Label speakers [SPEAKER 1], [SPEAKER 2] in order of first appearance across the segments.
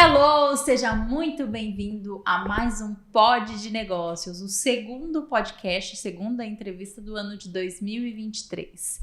[SPEAKER 1] Hello, seja muito bem-vindo a mais um Pod de Negócios, o segundo podcast, segunda entrevista do ano de 2023.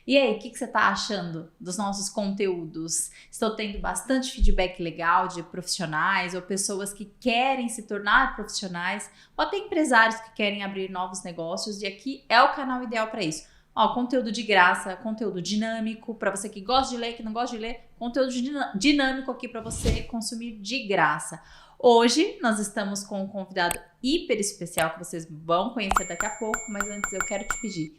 [SPEAKER 1] E aí, o que você está achando dos nossos conteúdos? Estou tendo bastante feedback legal de profissionais ou pessoas que querem se tornar profissionais ou até empresários que querem abrir novos negócios, e aqui é o canal ideal para isso. Ó, conteúdo de graça, conteúdo dinâmico, para você que gosta de ler, que não gosta de ler, conteúdo dinâmico aqui para você consumir de graça. Hoje nós estamos com um convidado hiper especial que vocês vão conhecer daqui a pouco, mas antes eu quero te pedir,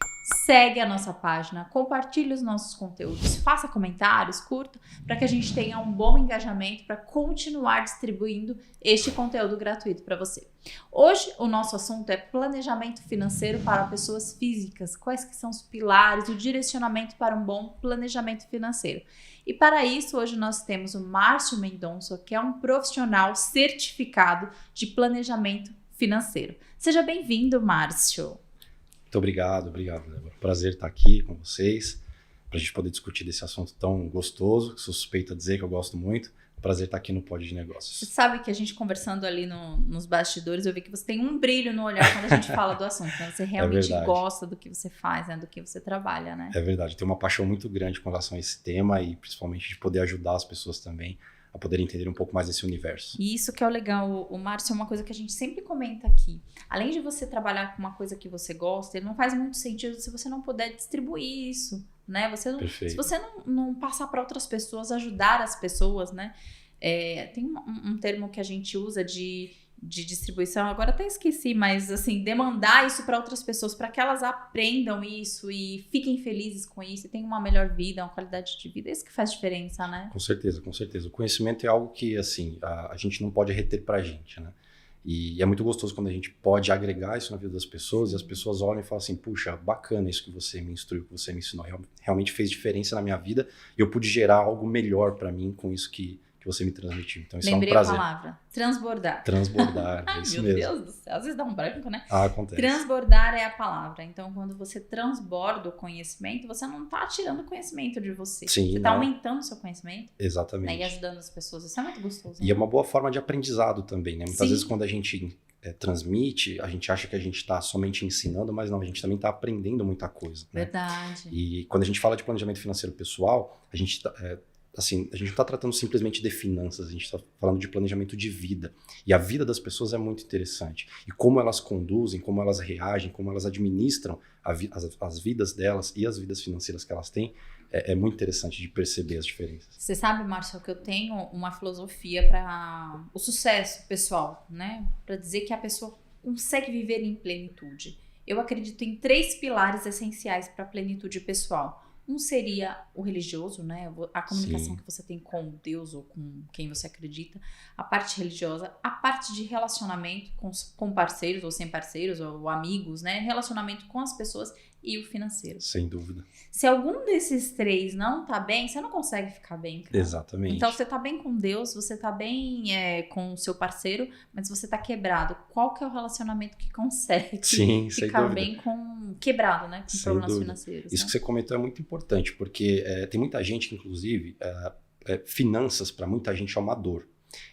[SPEAKER 1] segue a nossa página, compartilhe os nossos conteúdos, faça comentários, curta, para que a gente tenha um bom engajamento para continuar distribuindo este conteúdo gratuito para você. Hoje o nosso assunto é planejamento financeiro para pessoas físicas, quais que são os pilares, o direcionamento para um bom planejamento financeiro. E para isso, hoje nós temos o Márcio Mendonça, que é um profissional certificado de planejamento financeiro. Seja bem-vindo, Márcio.
[SPEAKER 2] Muito obrigado, Débora. Prazer estar aqui com vocês, para a gente poder discutir desse assunto tão gostoso, que sou suspeito a dizer que eu gosto muito. Prazer estar aqui no Pod de Negócios.
[SPEAKER 1] Você sabe que a gente conversando ali nos bastidores, eu vi que você tem um brilho no olhar quando a gente fala do assunto, né? Você realmente gosta do que você faz, né? Do que você trabalha, né?
[SPEAKER 2] É verdade, tenho uma paixão muito grande com relação a esse tema e principalmente de poder ajudar as pessoas também a poder entender um pouco mais desse universo.
[SPEAKER 1] E isso que é o legal, o Márcio, é uma coisa que a gente sempre comenta aqui. Além de você trabalhar com uma coisa que você gosta, ele não faz muito sentido se você não puder distribuir isso, né? Se você não passar para outras pessoas, ajudar as pessoas, né? Tem um termo que a gente usa de distribuição, agora até esqueci, mas assim, demandar isso para outras pessoas, para que elas aprendam isso e fiquem felizes com isso e tenham uma melhor vida, uma qualidade de vida, é isso que faz diferença, né?
[SPEAKER 2] Com certeza, com certeza. O conhecimento é algo que, assim, a gente não pode reter pra gente, né? E é muito gostoso quando a gente pode agregar isso na vida das pessoas e as pessoas olham e falam assim, puxa, bacana isso que você me instruiu, que você me ensinou, realmente fez diferença na minha vida e eu pude gerar algo melhor para mim com isso que você me transmitiu. Então isso
[SPEAKER 1] Lembrei
[SPEAKER 2] é um prazer.
[SPEAKER 1] A palavra, transbordar.
[SPEAKER 2] Transbordar, é isso mesmo.
[SPEAKER 1] Meu Deus do céu, às vezes dá um branco, né?
[SPEAKER 2] Acontece.
[SPEAKER 1] Transbordar é a palavra. Então, quando você transborda o conhecimento, você não está tirando conhecimento de você.
[SPEAKER 2] Sim,
[SPEAKER 1] você está aumentando o seu conhecimento.
[SPEAKER 2] Exatamente.
[SPEAKER 1] Né? E ajudando as pessoas. Isso é muito gostoso.
[SPEAKER 2] E
[SPEAKER 1] né?
[SPEAKER 2] é uma boa forma de aprendizado também, né? Muitas
[SPEAKER 1] Sim.
[SPEAKER 2] vezes quando a gente transmite, a gente acha que a gente está somente ensinando, mas não, a gente também está aprendendo muita coisa. Né?
[SPEAKER 1] Verdade.
[SPEAKER 2] E quando a gente fala de planejamento financeiro pessoal, a gente assim, a gente não está tratando simplesmente de finanças, a gente está falando de planejamento de vida. E a vida das pessoas é muito interessante. E como elas conduzem, como elas reagem, como elas administram as vidas delas e as vidas financeiras que elas têm, é muito interessante de perceber as diferenças.
[SPEAKER 1] Você sabe, Márcio, que eu tenho uma filosofia para o sucesso pessoal, né? Para dizer que a pessoa consegue viver em plenitude. Eu acredito em 3 pilares essenciais para a plenitude pessoal. Um seria o religioso, né? A comunicação que você tem com Deus ou com quem você acredita. A parte religiosa, a parte de relacionamento com parceiros ou sem parceiros ou amigos, né? Relacionamento com as pessoas e o financeiro.
[SPEAKER 2] Sem dúvida.
[SPEAKER 1] Se algum desses 3 não tá bem, você não consegue ficar bem. Cara.
[SPEAKER 2] Exatamente.
[SPEAKER 1] Então você tá bem com Deus, você tá bem com o seu parceiro, mas você tá quebrado. Qual que é o relacionamento que consegue ficar bem quebrado, né? Com problemas financeiros.
[SPEAKER 2] Isso
[SPEAKER 1] né?
[SPEAKER 2] que você comentou é muito importante, porque tem muita gente que, inclusive, finanças para muita gente é uma dor.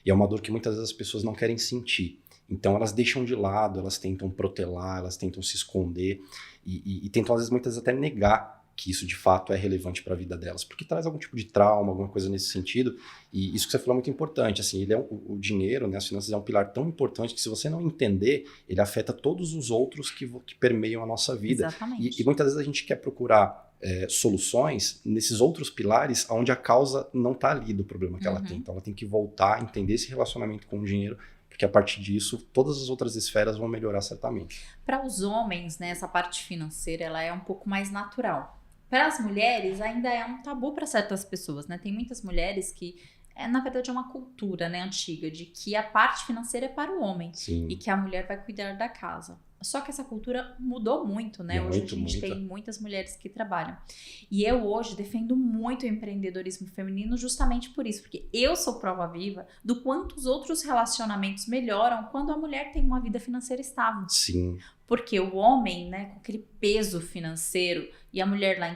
[SPEAKER 2] E é uma dor que muitas vezes as pessoas não querem sentir. Então elas deixam de lado, elas tentam protelar, elas tentam se esconder e tentam, às vezes, muitas vezes até negar que isso de fato é relevante para a vida delas, porque traz algum tipo de trauma, alguma coisa nesse sentido. E isso que você falou é muito importante. Assim, ele o dinheiro, né, as finanças é um pilar tão importante que se você não entender, ele afeta todos os outros que permeiam a nossa vida.
[SPEAKER 1] Exatamente.
[SPEAKER 2] E muitas vezes a gente quer procurar soluções nesses outros pilares onde a causa não está ali do problema que ela tem. Então ela tem que voltar a entender esse relacionamento com o dinheiro, porque a partir disso, todas as outras esferas vão melhorar certamente.
[SPEAKER 1] Para os homens, né, essa parte financeira ela é um pouco mais natural. Para as mulheres, ainda é um tabu para certas pessoas, né? Tem muitas mulheres que, na verdade, é uma cultura, né, antiga, de que a parte financeira é para o homem.
[SPEAKER 2] Sim.
[SPEAKER 1] E que a mulher vai cuidar da casa. Só que essa cultura mudou muito, né? Hoje a gente tem muitas mulheres que trabalham. E eu hoje defendo muito o empreendedorismo feminino justamente por isso. Porque eu sou prova viva do quanto os outros relacionamentos melhoram quando a mulher tem uma vida financeira estável.
[SPEAKER 2] Sim.
[SPEAKER 1] Porque o homem, né, com aquele peso financeiro e a mulher lá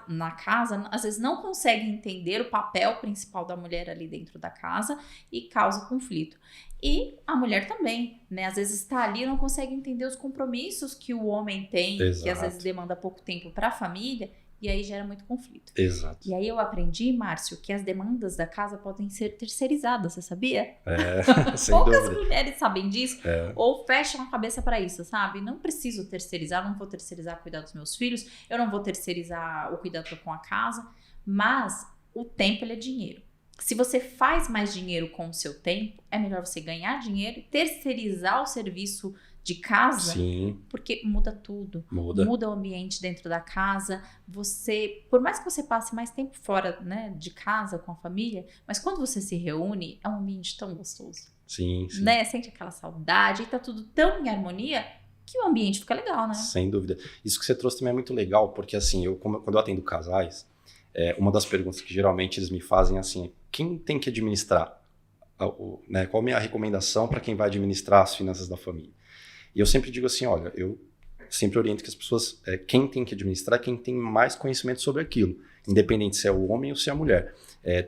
[SPEAKER 1] na casa, às vezes não consegue entender o papel principal da mulher ali dentro da casa e causa conflito. E a mulher também, né? Às vezes está ali e não consegue entender os compromissos que o homem tem,
[SPEAKER 2] Exato.
[SPEAKER 1] que às vezes demanda pouco tempo para a família, e aí gera muito conflito.
[SPEAKER 2] Exato.
[SPEAKER 1] E aí eu aprendi, Márcio, que as demandas da casa podem ser terceirizadas, você sabia?
[SPEAKER 2] Sem
[SPEAKER 1] Poucas
[SPEAKER 2] dúvida.
[SPEAKER 1] mulheres sabem disso, ou fecham a cabeça para isso, sabe? Não preciso terceirizar, não vou terceirizar cuidar dos meus filhos, eu não vou terceirizar o cuidado com a casa, mas o tempo ele é dinheiro. Se você faz mais dinheiro com o seu tempo, é melhor você ganhar dinheiro e terceirizar o serviço de casa,
[SPEAKER 2] Sim.
[SPEAKER 1] Porque muda tudo. Muda o ambiente dentro da casa. Você, por mais que você passe mais tempo fora, né, de casa com a família, mas quando você se reúne, é um ambiente tão gostoso.
[SPEAKER 2] Sim.
[SPEAKER 1] Né? Sente aquela saudade e tá tudo tão em harmonia que o ambiente fica legal, né?
[SPEAKER 2] Sem dúvida. Isso que você trouxe também é muito legal, porque assim, quando eu atendo casais, uma das perguntas que geralmente eles me fazem é assim, quem tem que administrar? Né, qual a minha recomendação para quem vai administrar as finanças da família? E eu sempre digo assim, olha, eu sempre oriento que as pessoas, quem tem que administrar é quem tem mais conhecimento sobre aquilo, independente se é o homem ou se é a mulher.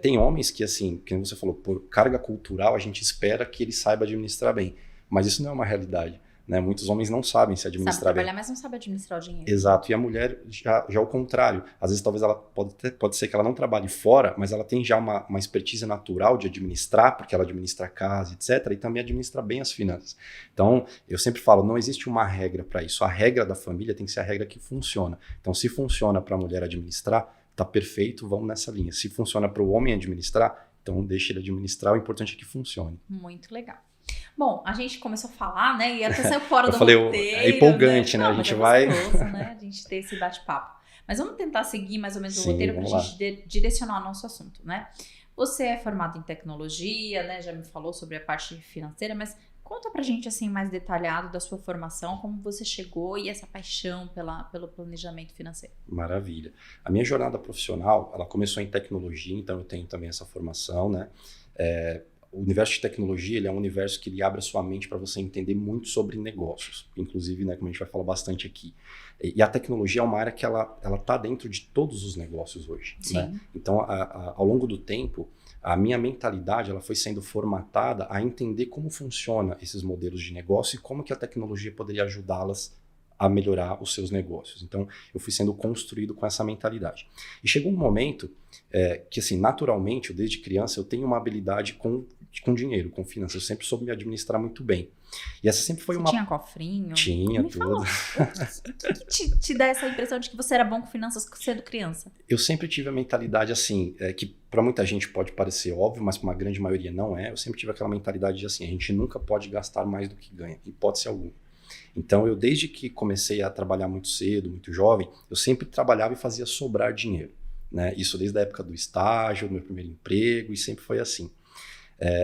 [SPEAKER 2] Tem homens que, assim, como você falou, por carga cultural, a gente espera que ele saiba administrar bem, mas isso não é uma realidade. Né? Muitos homens não sabem se administrar
[SPEAKER 1] sabe trabalhar,
[SPEAKER 2] bem.
[SPEAKER 1] mas não sabe administrar o dinheiro.
[SPEAKER 2] Exato, e a mulher já o contrário. Às vezes talvez ela pode ser que ela não trabalhe fora, mas ela tem já uma expertise natural de administrar, porque ela administra a casa, etc. E também administra bem as finanças. Então, eu sempre falo, não existe uma regra para isso. A regra da família tem que ser a regra que funciona. Então, se funciona para a mulher administrar, tá perfeito, vamos nessa linha. Se funciona para o homem administrar, então deixa ele administrar, o importante é que funcione.
[SPEAKER 1] Muito legal. Bom, a gente começou a falar, né? E até saiu fora do
[SPEAKER 2] falei,
[SPEAKER 1] roteiro.
[SPEAKER 2] é empolgante, né?
[SPEAKER 1] Não,
[SPEAKER 2] a gente
[SPEAKER 1] vai... gostoso, né? A gente ter esse bate-papo. Mas vamos tentar seguir mais ou menos o roteiro para a gente direcionar o nosso assunto, né? Você é formado em tecnologia, né? Já me falou sobre a parte financeira, mas conta pra gente, assim, mais detalhado da sua formação, como você chegou e essa paixão pelo planejamento financeiro.
[SPEAKER 2] Maravilha. A minha jornada profissional, ela começou em tecnologia, então eu tenho também essa formação, né? O universo de tecnologia, ele é um universo que ele abre a sua mente para você entender muito sobre negócios. Inclusive, né, como a gente vai falar bastante aqui. E a tecnologia é uma área que ela tá dentro de todos os negócios hoje.
[SPEAKER 1] Sim.
[SPEAKER 2] Né? Então, ao longo do tempo, a minha mentalidade ela foi sendo formatada a entender como funciona esses modelos de negócio e como que a tecnologia poderia ajudá-las a melhorar os seus negócios. Então, eu fui sendo construído com essa mentalidade. E chegou um momento que, assim, naturalmente, desde criança, eu tenho uma habilidade com dinheiro, com finanças. Eu sempre soube me administrar muito bem. E essa sempre foi
[SPEAKER 1] você
[SPEAKER 2] uma...
[SPEAKER 1] tinha cofrinho?
[SPEAKER 2] Tinha, tudo.
[SPEAKER 1] O que te dá essa impressão de que você era bom com finanças sendo criança?
[SPEAKER 2] Eu sempre tive a mentalidade assim, que para muita gente pode parecer óbvio, mas para uma grande maioria não é. Eu sempre tive aquela mentalidade de assim, a gente nunca pode gastar mais do que ganha, hipótese alguma. Então, eu desde que comecei a trabalhar muito cedo, muito jovem, eu sempre trabalhava e fazia sobrar dinheiro. Né? Isso desde a época do estágio, do meu primeiro emprego, e sempre foi assim.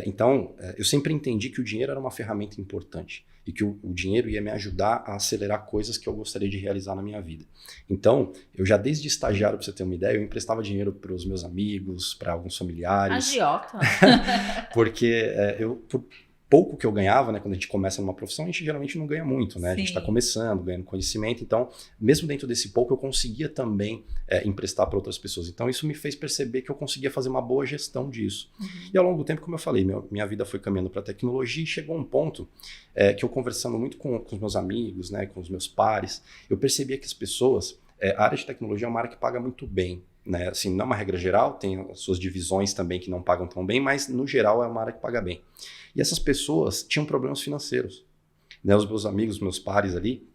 [SPEAKER 2] Então, eu sempre entendi que o dinheiro era uma ferramenta importante e que o dinheiro ia me ajudar a acelerar coisas que eu gostaria de realizar na minha vida. Então, eu já desde estagiário, para você ter uma ideia, eu emprestava dinheiro para os meus amigos, para alguns familiares.
[SPEAKER 1] Agiota.
[SPEAKER 2] Porque por pouco que eu ganhava, né, quando a gente começa numa profissão, a gente geralmente não ganha muito, né? Sim. A gente está começando, ganhando conhecimento, então, mesmo dentro desse pouco, eu conseguia também emprestar para outras pessoas. Então, isso me fez perceber que eu conseguia fazer uma boa gestão disso. Uhum. E ao longo do tempo, como eu falei, minha vida foi caminhando para a tecnologia e chegou um ponto que eu conversando muito com os meus amigos, né, com os meus pares, eu percebia que as pessoas, a área de tecnologia é uma área que paga muito bem. Né? Assim, não é uma regra geral, tem as suas divisões também que não pagam tão bem, mas no geral é uma área que paga bem. E essas pessoas tinham problemas financeiros. Né? Os meus amigos, meus pares ali,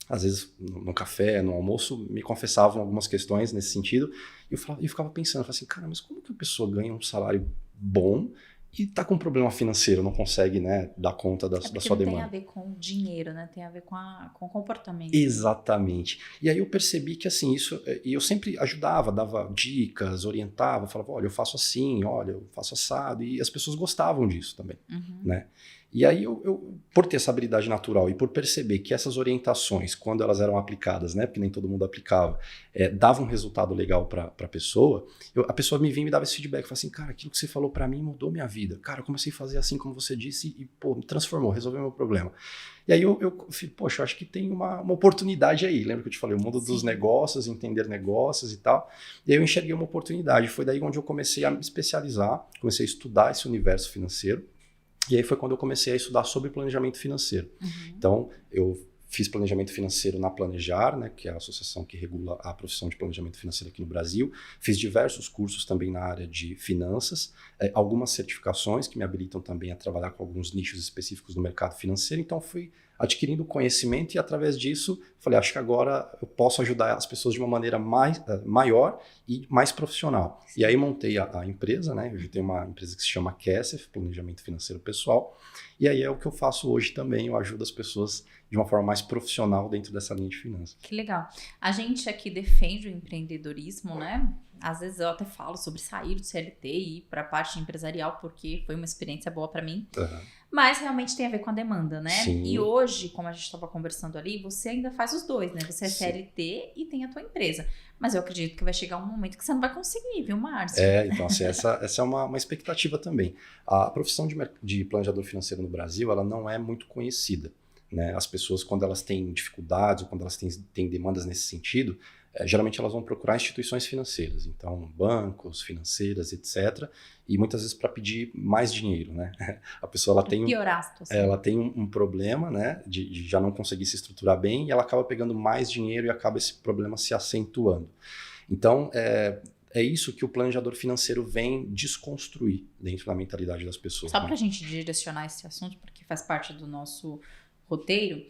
[SPEAKER 2] às vezes no café, no almoço, me confessavam algumas questões nesse sentido, e eu ficava pensando, assim, cara, mas como que a pessoa ganha um salário bom e tá com um problema financeiro, não consegue, né, dar conta da sua demanda?
[SPEAKER 1] Tem a ver com o dinheiro, né? Tem a ver com o comportamento.
[SPEAKER 2] Exatamente. E aí eu percebi que assim, e eu sempre ajudava, dava dicas, orientava, falava, olha, eu faço assim, olha, eu faço assado, e as pessoas gostavam disso também, né? E aí, por ter essa habilidade natural e por perceber que essas orientações, quando elas eram aplicadas, né, porque nem todo mundo aplicava, davam um resultado legal para a pessoa, a pessoa me vinha e me dava esse feedback, falava assim, cara, aquilo que você falou para mim mudou minha vida. Cara, eu comecei a fazer assim como você disse e, pô, me transformou, resolveu meu problema. E aí eu falei, poxa, eu acho que tem uma oportunidade aí. Lembra que eu te falei, o mundo dos negócios, entender negócios e tal. E aí eu enxerguei uma oportunidade. Foi daí onde eu comecei a me especializar, comecei a estudar esse universo financeiro. E aí foi quando eu comecei a estudar sobre planejamento financeiro. Então, eu fiz planejamento financeiro na Planejar, né, que é a associação que regula a profissão de planejamento financeiro aqui no Brasil. Fiz diversos cursos também na área de finanças, algumas certificações que me habilitam também a trabalhar com alguns nichos específicos no mercado financeiro. Então, fui adquirindo conhecimento e, através disso, falei, acho que agora eu posso ajudar as pessoas de uma maneira maior e mais profissional. Sim. E aí montei a empresa, né? Eu tenho uma empresa que se chama Kessef, Planejamento Financeiro Pessoal, e aí é o que eu faço hoje também, eu ajudo as pessoas de uma forma mais profissional dentro dessa linha de finanças.
[SPEAKER 1] Que legal. A gente aqui defende o empreendedorismo, né? Às vezes eu até falo sobre sair do CLT e ir para a parte empresarial, porque foi uma experiência boa para mim. Mas realmente tem a ver com a demanda, né? Sim. E hoje, como a gente estava conversando ali, você ainda faz os dois, né? Você é CLT e tem a tua empresa. Mas eu acredito que vai chegar um momento que você não vai conseguir, viu, Márcio?
[SPEAKER 2] Então assim, essa é uma expectativa também. A profissão de planejador financeiro no Brasil, ela não é muito conhecida, né? As pessoas, quando elas têm dificuldades ou quando elas têm demandas nesse sentido, geralmente elas vão procurar instituições financeiras, então bancos, financeiras, etc. E muitas vezes para pedir mais dinheiro, né? A pessoa ela tem
[SPEAKER 1] piorar a situação.
[SPEAKER 2] Ela tem um problema, né, de já não conseguir se estruturar bem e ela acaba pegando mais dinheiro e acaba esse problema se acentuando. Então, é isso que o planejador financeiro vem desconstruir dentro da mentalidade das pessoas.
[SPEAKER 1] Só para a gente direcionar esse assunto, porque faz parte do nosso roteiro,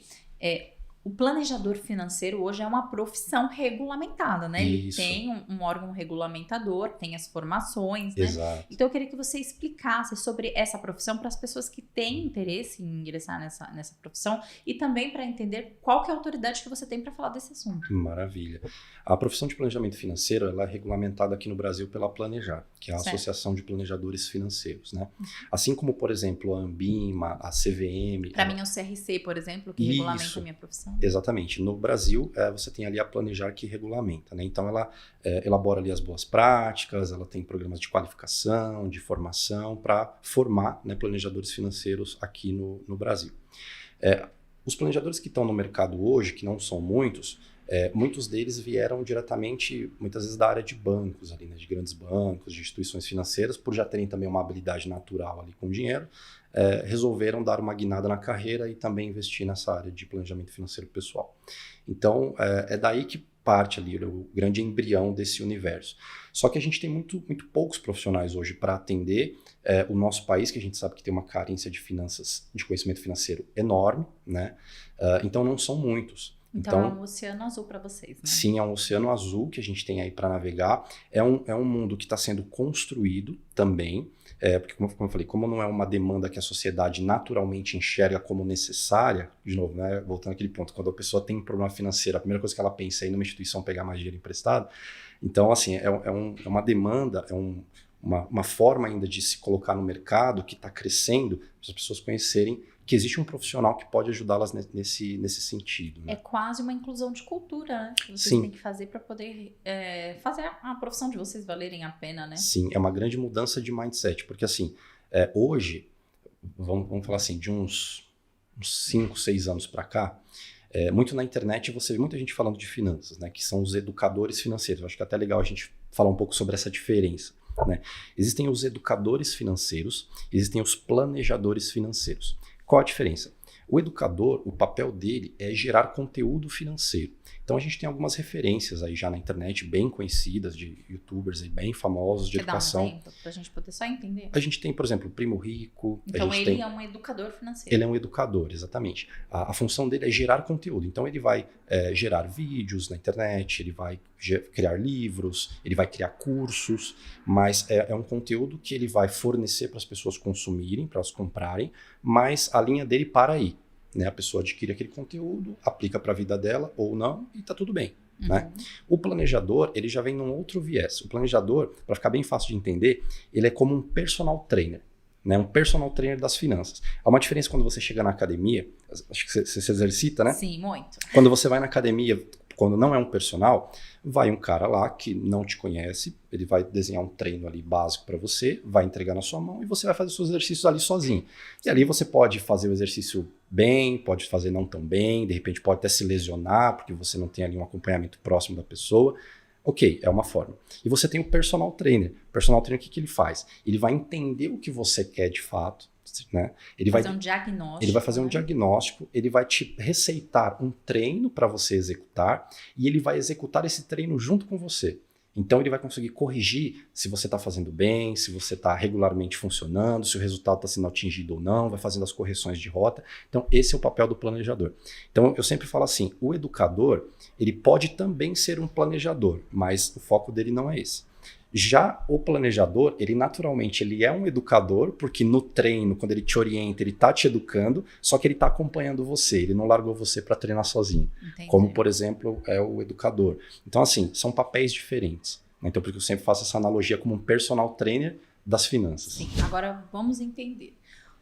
[SPEAKER 1] o planejador financeiro hoje é uma profissão regulamentada, né? Isso. Ele tem um órgão regulamentador, tem as formações, né?
[SPEAKER 2] Exato.
[SPEAKER 1] Então eu queria que você explicasse sobre essa profissão para as pessoas que têm interesse em ingressar nessa profissão e também para entender qual que é a autoridade que você tem para falar desse assunto.
[SPEAKER 2] Maravilha. A profissão de planejamento financeiro ela é regulamentada aqui no Brasil pela Planejar, que é a Associação de Planejadores Financeiros, né? Assim como, por exemplo, a Ambima, a CVM...
[SPEAKER 1] Para mim é o CRC, por exemplo, que regulamenta a minha profissão.
[SPEAKER 2] Exatamente. No Brasil, você tem ali a Planejar que regulamenta, né? Então, ela elabora ali as boas práticas, ela tem programas de qualificação, de formação para formar, né, planejadores financeiros aqui no Brasil. Os planejadores que estão no mercado hoje, que não são muitos deles vieram diretamente, muitas vezes, da área de bancos, ali, né, de grandes bancos, de instituições financeiras, por já terem também uma habilidade natural ali com dinheiro, resolveram dar uma guinada na carreira e também investir nessa área de planejamento financeiro pessoal. Então, é daí que parte ali o grande embrião desse universo. Só que a gente tem muito poucos profissionais hoje para atender o nosso país, que a gente sabe que tem uma carência de finanças, de conhecimento financeiro enorme, né? Então, não são muitos.
[SPEAKER 1] Então é um oceano azul para vocês, né?
[SPEAKER 2] Sim, é um oceano azul que a gente tem aí para navegar. É um mundo que está sendo construído também, porque como eu falei, como não é uma demanda que a sociedade naturalmente enxerga como necessária, de novo, né, voltando àquele ponto, quando a pessoa tem um problema financeiro, a primeira coisa que ela pensa é ir numa instituição pegar mais dinheiro emprestado. Então, assim, é uma demanda, uma forma ainda de se colocar no mercado que está crescendo, para as pessoas conhecerem que existe um profissional que pode ajudá-las nesse sentido. Né?
[SPEAKER 1] É quase uma inclusão de cultura, né? Que vocês têm que fazer para poder fazer a profissão de vocês valerem a pena, né?
[SPEAKER 2] Sim, é uma grande mudança de mindset, porque assim, hoje, vamos falar assim, de uns 5, 6 anos para cá, muito na internet você vê muita gente falando de finanças, né? Que são os educadores financeiros. Eu acho que é até legal a gente falar um pouco sobre essa diferença. Né? Existem os educadores financeiros, existem os planejadores financeiros. Qual a diferença? O educador, o papel dele é gerar conteúdo financeiro. Então a gente tem algumas referências aí já na internet bem conhecidas de youtubers aí bem famosos de educação.
[SPEAKER 1] Dá um exemplo pra gente poder só entender.
[SPEAKER 2] A gente tem, por exemplo, o Primo Rico.
[SPEAKER 1] Então ele é um educador financeiro.
[SPEAKER 2] Ele é um educador, exatamente. A função dele é gerar conteúdo. Então ele vai gerar vídeos na internet, ele vai criar livros, ele vai criar cursos, mas é um conteúdo que ele vai fornecer para as pessoas consumirem, para elas comprarem, mas a linha dele para aí. Né? A pessoa adquire aquele conteúdo, aplica para a vida dela ou não e está tudo bem. Uhum. Né? O planejador, ele já vem num outro viés. O planejador, para ficar bem fácil de entender, ele é como um personal trainer. né? Um personal trainer das finanças. Há uma diferença quando você chega na academia, acho que você se exercita, né?
[SPEAKER 1] Sim, muito.
[SPEAKER 2] Quando você vai na academia, quando não é um personal, vai um cara lá que não te conhece, ele vai desenhar um treino ali básico para você, vai entregar na sua mão e você vai fazer os seus exercícios ali sozinho. E ali você pode fazer o exercício bem, pode fazer não tão bem, de repente pode até se lesionar, porque você não tem ali um acompanhamento próximo da pessoa. Ok, é uma forma. E você tem o personal trainer. O personal trainer, o que ele faz? Ele vai entender o que você quer de fato, né? Ele vai
[SPEAKER 1] fazer um diagnóstico.
[SPEAKER 2] Ele vai fazer um diagnóstico, ele vai te receitar um treino para você executar e ele vai executar esse treino junto com você. Então ele vai conseguir corrigir se você está fazendo bem, se você está regularmente funcionando, se o resultado está sendo atingido ou não, vai fazendo as correções de rota. Então esse é o papel do planejador. Então eu sempre falo assim, o educador, ele pode também ser um planejador, mas o foco dele não é esse. Já o planejador, ele naturalmente ele é um educador, porque no treino, quando ele te orienta, ele está te educando, só que ele está acompanhando você, ele não largou você para treinar sozinho.
[SPEAKER 1] Entendi.
[SPEAKER 2] Como, por exemplo, é o educador. Então, assim, são papéis diferentes. Né? Então, por isso eu sempre faço essa analogia como um personal trainer das finanças.
[SPEAKER 1] Sim, agora vamos entender.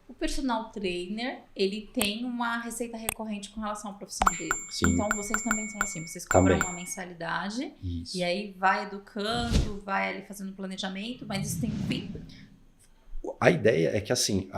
[SPEAKER 1] O personal trainer, ele tem uma receita recorrente com relação à profissão dele.
[SPEAKER 2] Sim.
[SPEAKER 1] Então, vocês também são assim, vocês cobram
[SPEAKER 2] Também.
[SPEAKER 1] uma mensalidade.
[SPEAKER 2] Isso.
[SPEAKER 1] E aí vai educando, vai ali fazendo planejamento, mas isso tem fim.
[SPEAKER 2] A ideia é que, assim,